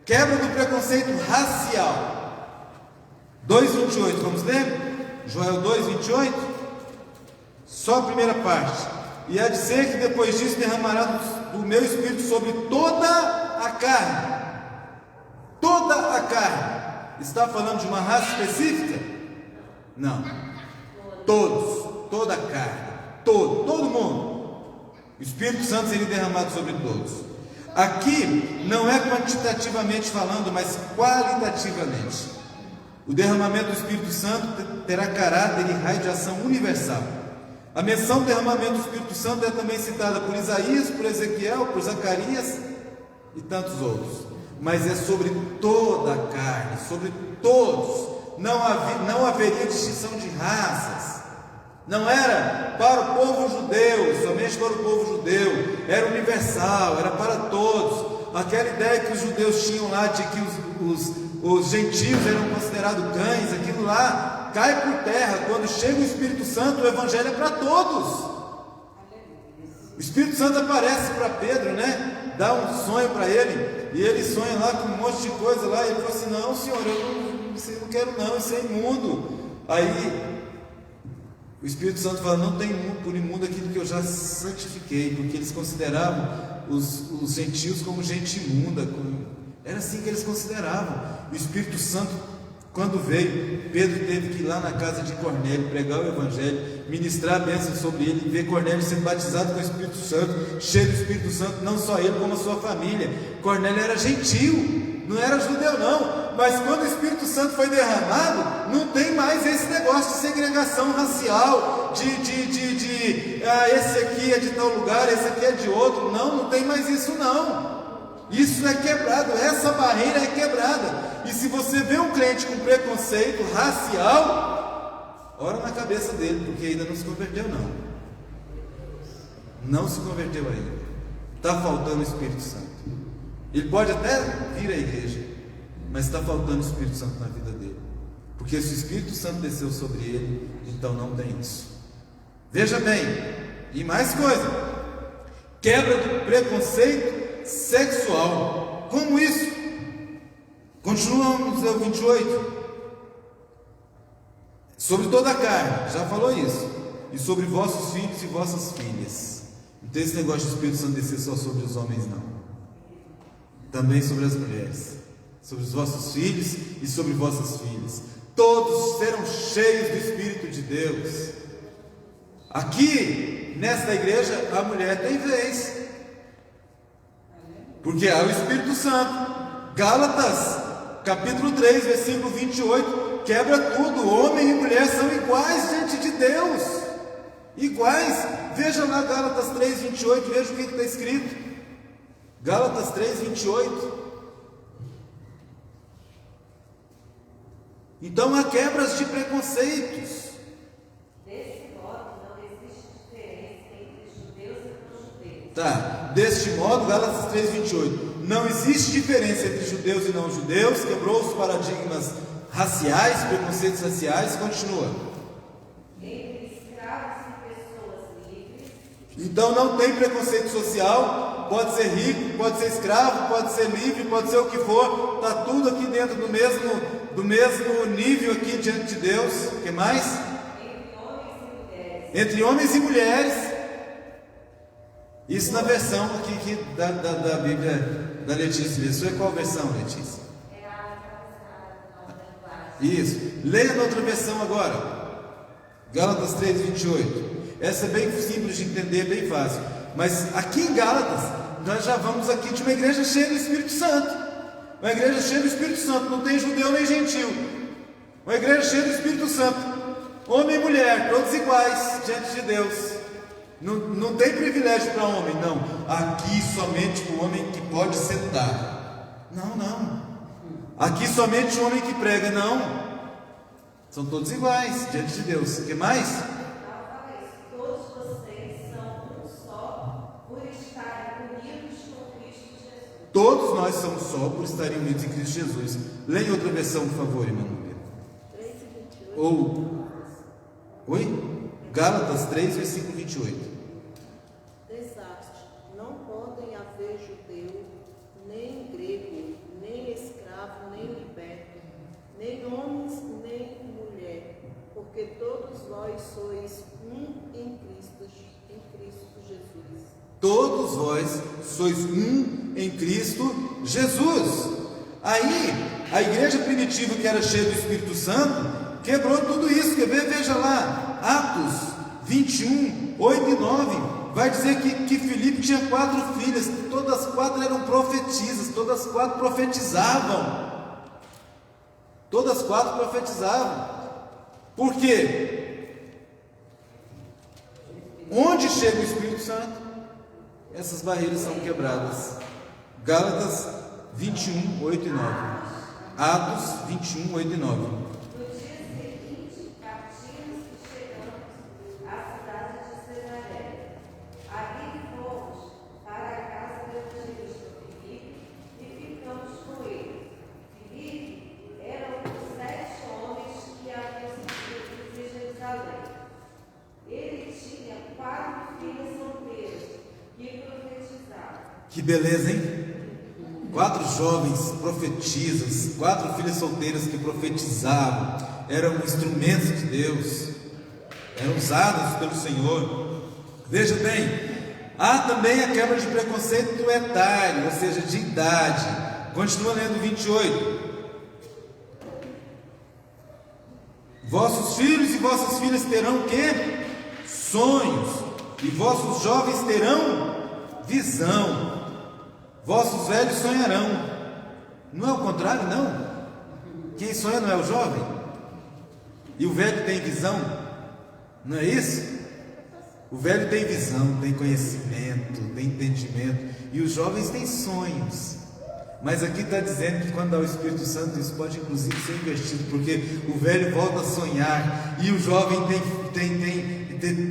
quebra do preconceito racial. 2,28, vamos ler? Joel 2,28. Só a primeira parte. E há de ser que depois disso derramará do meu Espírito sobre toda a carne. toda a carne. Está falando de uma raça específica? Não. Todos, toda a carne, todo mundo. O Espírito Santo seria derramado sobre todos. Aqui não é quantitativamente falando, mas qualitativamente. O derramamento do Espírito Santo terá caráter e raio de ação universal. A menção do derramamento do Espírito Santo é também citada por Isaías, por Ezequiel, por Zacarias e tantos outros. Mas é sobre toda a carne, sobre todos. Não haveria distinção de raças. Não era para o povo judeu, somente para o povo judeu. Era universal, era para todos. Aquela ideia que os judeus tinham lá de que os gentios eram considerados cães, aquilo lá cai por terra. Quando chega o Espírito Santo, o Evangelho é para todos. O Espírito Santo aparece para Pedro, né? Dá um sonho para ele, e ele sonha lá com um monte de coisa lá, e ele fala assim: não, senhor, eu não quero não, isso é imundo. Aí o Espírito Santo fala: não tem por imundo aquilo que eu já santifiquei, porque eles consideravam os gentios como gente imunda, era assim que eles consideravam. O Espírito Santo, quando veio, Pedro teve que ir lá na casa de Cornélio, pregar o Evangelho, ministrar a bênção sobre ele, e ver Cornélio sendo batizado com o Espírito Santo, cheio do Espírito Santo, não só ele, como a sua família. Cornélio era gentio, não era judeu não, mas quando o Espírito Santo foi derramado, não tem mais esse negócio de segregação racial, esse aqui é de tal lugar, esse aqui é de outro. Não tem mais isso não. Isso é quebrado, essa barreira é quebrada. E se você vê um crente com preconceito racial, ora na cabeça dele, porque ainda não se converteu não se converteu ainda, está faltando o Espírito Santo. Ele pode até vir à igreja, mas está faltando o Espírito Santo na vida dele, porque se o Espírito Santo desceu sobre ele, então não tem isso. Veja bem, e mais coisa: quebra do preconceito sexual. Como isso? Continuamos no 28. Sobre toda a carne, já falou isso. E sobre vossos filhos e vossas filhas. Não tem esse negócio de Espírito Santo descer só sobre os homens, não. Também sobre as mulheres, sobre os vossos filhos e sobre vossas filhas. Todos serão cheios do Espírito de Deus. Aqui, nesta igreja, a mulher tem vez, porque há o Espírito Santo. Gálatas, capítulo 3, versículo 28, quebra tudo. Homem e mulher são iguais diante de Deus. Iguais. Veja lá Gálatas 3, 28, veja o que está escrito. Gálatas 3, 28. Então há quebras de preconceitos. Desse modo, não existe diferença entre judeus e não-judeus. Tá, deste modo, Gálatas 3, 28. Não existe diferença entre judeus e não-judeus. Quebrou os paradigmas raciais, preconceitos raciais. Continua. Entre escravos e pessoas livres. Então não tem preconceito social. Pode ser rico, pode ser escravo, pode ser livre, pode ser o que for. Está tudo aqui dentro do mesmo nível aqui diante de Deus. O que mais? Entre homens e mulheres. Entre homens e mulheres. Isso na versão aqui da Bíblia da Letícia. Isso é qual versão, Letícia? É a nova linguagem. Isso. Leia na outra versão agora. Gálatas 3, 28. Essa é bem simples de entender, bem fácil. Mas aqui em Gálatas, nós já vamos aqui de uma igreja cheia do Espírito Santo. Uma igreja cheia do Espírito Santo. Não tem judeu nem gentil. Uma igreja cheia do Espírito Santo. Homem e mulher, todos iguais diante de Deus. Não tem privilégio para homem, não. Aqui somente o homem que pode sentar. Não. Aqui somente o homem que prega, não. São todos iguais diante de Deus. O que mais? Todos vocês são um só por estarem unidos com Cristo Jesus. Todos nós somos só por estarem unidos em Cristo Jesus. Leia outra versão, por favor, irmã. 3:28. Ou Gálatas 3, versículo 28. Desastre. Não podem haver judeu, nem grego, nem escravo, nem liberto, nem homens, nem mulher, porque todos vós sois um em Cristo Jesus. Todos vós sois um em Cristo Jesus. Aí, a igreja primitiva, que era cheia do Espírito Santo, quebrou tudo isso. Quer ver? Veja lá, Atos 21, 8 e 9. Vai dizer que Filipe tinha 4 filhas, todas 4 eram profetisas, todas 4 profetizavam. Todas 4 profetizavam. Por quê? Onde chega o Espírito Santo, essas barreiras são quebradas. Gálatas 21, 8 e 9. Atos 21, 8 e 9. No dia seguinte, partimos e chegamos à cidade de Cesareia. Ali fomos para a casa do evangelista Filipe e ficamos com ele. Filipe era um dos 7 homens que haviam sido de Jerusalém. Ele tinha 4 filhas solteiras que profetizavam. Que beleza, hein? 4 jovens profetisas, 4 filhas solteiras que profetizavam, eram instrumentos de Deus, eram usados pelo Senhor. Veja bem, há também a quebra de preconceito etário, ou seja, de idade. Continua lendo 28. Vossos filhos e vossas filhas terão o quê? Sonhos, e vossos jovens terão visão. Vossos velhos sonharão. Não é o contrário, não? Quem sonha não é o jovem? E o velho tem visão? Não é isso? O velho tem visão, tem conhecimento, tem entendimento. E os jovens têm sonhos. Mas aqui está dizendo que quando há o Espírito Santo, isso pode inclusive ser invertido, porque o velho volta a sonhar e o jovem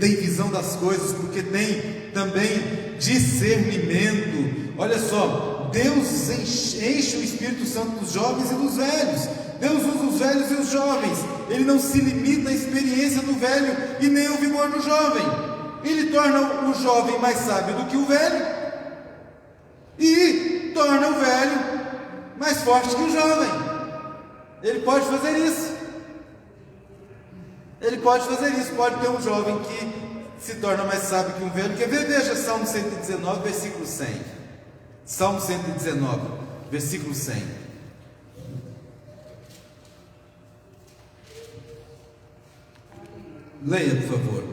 tem visão das coisas, porque tem também discernimento. Olha só, Deus enche o Espírito Santo dos jovens e dos velhos. Deus usa os velhos e os jovens. Ele não se limita à experiência do velho e nem ao vigor do jovem. Ele torna o jovem mais sábio do que o velho e torna o velho mais forte que o jovem. Ele pode fazer isso. Ele pode fazer isso. Pode ter um jovem que se torna mais sábio que um velho. Quer ver? Veja Salmo 119, versículo 100. Salmo 119, versículo 100. Leia, por favor.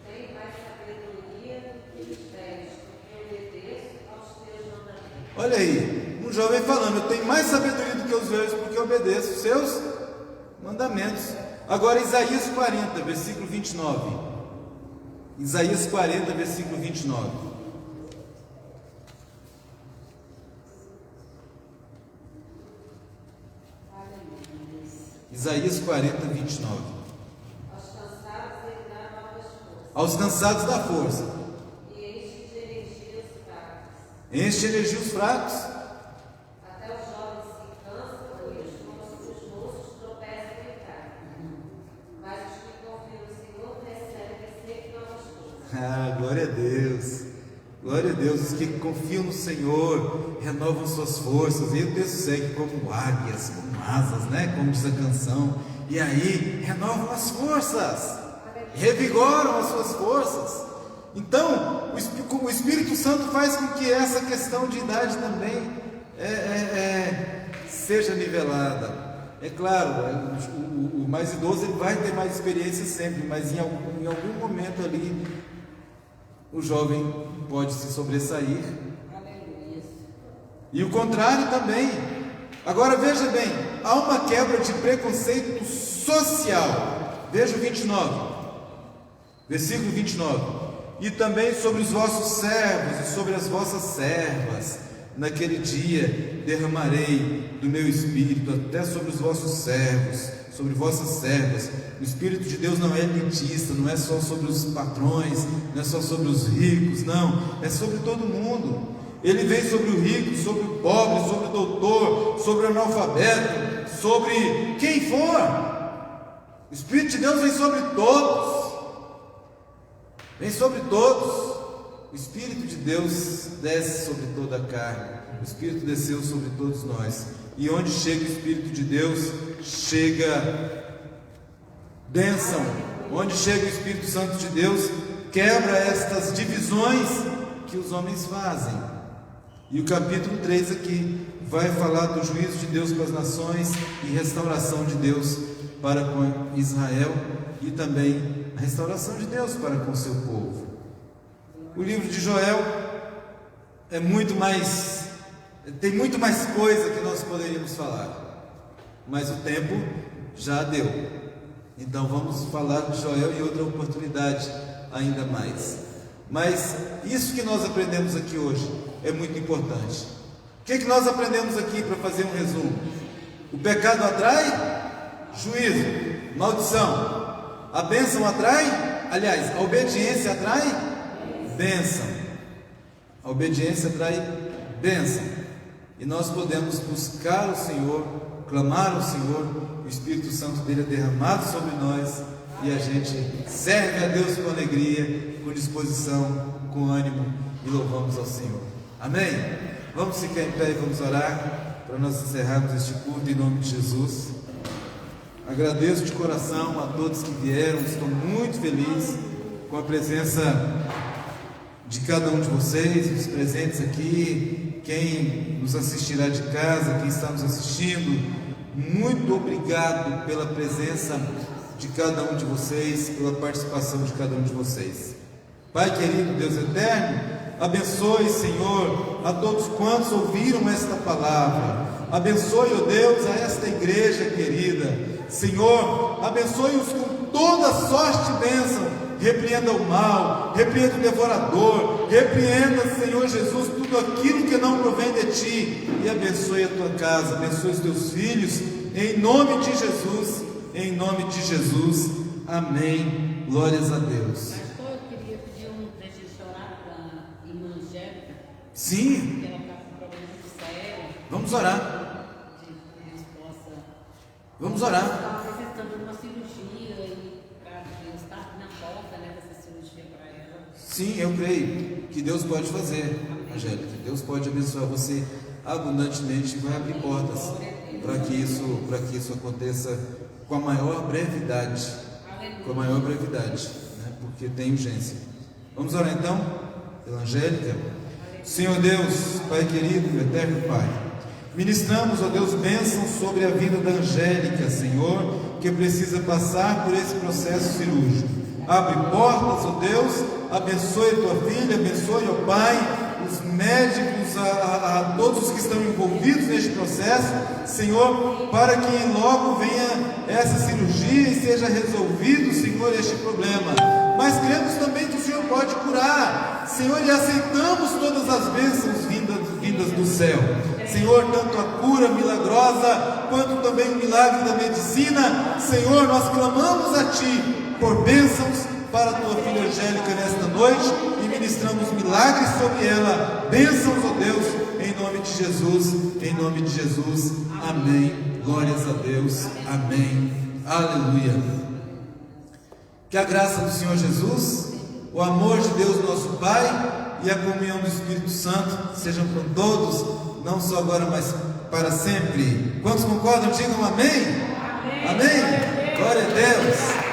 Tem mais sabedoria que os velhos, porque eu obedeço aos teus mandamentos. Olha aí, um jovem falando: eu tenho mais sabedoria do que os velhos, porque eu obedeço os seus mandamentos. Agora Isaías 40, versículo 29. Isaías 40, versículo 29. Isaías 40, 29. Aos cansados ele dá novas forças. Aos cansados dá força. E enche de energia os fracos. Enche de energia os fracos. Até os jovens se cansam e os moços tropeçam e caem. Mas os que confiam no Senhor recebem sempre novas forças. Ah, glória a Deus. Glória a Deus. Os que confiam no Senhor renovam suas forças. E o texto segue como águias, como asas, né? Como diz a canção. E aí renovam as forças, revigoram as suas forças. Então o Espírito Santo faz com que essa questão de idade também seja nivelada. É claro, o mais idoso ele vai ter mais experiência sempre, mas em algum momento ali o jovem pode se sobressair. E o contrário também. Agora veja bem, há uma quebra de preconceito social. Veja o 29, versículo 29. E também sobre os vossos servos e sobre as vossas servas, naquele dia derramarei do meu espírito até sobre os vossos servos, sobre vossas servas. O Espírito de Deus não é elitista, não é só sobre os patrões, não é só sobre os ricos, não, é sobre todo mundo. Ele vem sobre o rico, sobre o pobre, sobre o doutor, sobre o analfabeto, sobre quem for. O Espírito de Deus vem sobre todos. Vem sobre todos. O Espírito de Deus desce sobre toda a carne. O Espírito desceu sobre todos nós. E onde chega o Espírito de Deus, chega bênção. Onde chega o Espírito Santo de Deus, quebra estas divisões que os homens fazem. E o capítulo 3 aqui vai falar do juízo de Deus para as nações e restauração de Deus para com Israel, e também a restauração de Deus para com o seu povo. O livro de Joel tem muito mais coisa que nós poderíamos falar, mas o tempo já deu. Então vamos falar de Joel em outra oportunidade ainda mais. Mas isso que nós aprendemos aqui hoje é muito importante. O que nós aprendemos aqui, para fazer um resumo? O pecado atrai juízo, maldição. A bênção atrai, aliás, a obediência atrai bênção. A obediência atrai bênção. E nós podemos buscar o Senhor, clamar ao Senhor, o Espírito Santo dele é derramado sobre nós, e a gente serve a Deus com alegria, com disposição, com ânimo, e louvamos ao Senhor. Amém? Vamos ficar em pé e vamos orar para nós encerrarmos este culto em nome de Jesus. Agradeço de coração a todos que vieram, estou muito feliz com a presença de cada um de vocês, os presentes aqui, quem nos assistirá de casa, quem está nos assistindo. Muito obrigado pela presença de cada um de vocês, pela participação de cada um de vocês. Pai querido, Deus eterno, abençoe, Senhor, a todos quantos ouviram esta palavra. Abençoe, ó Deus, a esta igreja querida. Senhor, abençoe-os com toda sorte de bênção. Repreenda o mal, repreenda o devorador, repreenda, Senhor Jesus, tudo aquilo que não provém de Ti, e abençoe a tua casa, abençoe os teus filhos, em nome de Jesus, em nome de Jesus, amém. Glórias a Deus. Pastor, eu queria pedir deixa de orar para a irmã Angélica. Sim. Que ela está com problema de sério. Vamos orar. Vamos orar. Estava precisando de uma cirurgia e para Deus estar na porta, né, dessa cirurgia para ela. Sim, eu creio que Deus pode fazer, Angélica. Deus pode abençoar você abundantemente e vai abrir portas para que isso aconteça com a maior brevidade. Com a maior brevidade, né? Porque tem urgência. Vamos orar então pela Angélica. Senhor Deus, Pai querido, eterno Pai, ministramos, ó Deus, bênção sobre a vida da Angélica, Senhor, que precisa passar por esse processo cirúrgico. Abre portas, ó Deus, abençoe a tua filha, abençoe, ó Pai, os médicos, a todos os que estão envolvidos neste processo, Senhor, para que logo venha essa cirurgia e seja resolvido, Senhor, este problema. Mas cremos também que o Senhor pode curar, Senhor, e aceitamos todas as bênçãos vindas do céu. Senhor, tanto a cura milagrosa, quanto também o milagre da medicina. Senhor, nós clamamos a Ti por bênçãos para a Tua filha Angélica nesta noite, e ministramos milagres sobre ela. Bênçãos, ó Deus, em nome de Jesus, em nome de Jesus. Amém. Glórias a Deus. Amém. Aleluia. Que a graça do Senhor Jesus, o amor de Deus nosso Pai e a comunhão do Espírito Santo sejam com todos, não só agora, mas para sempre. Quantos concordam, digam amém. Amém. Glória a Deus.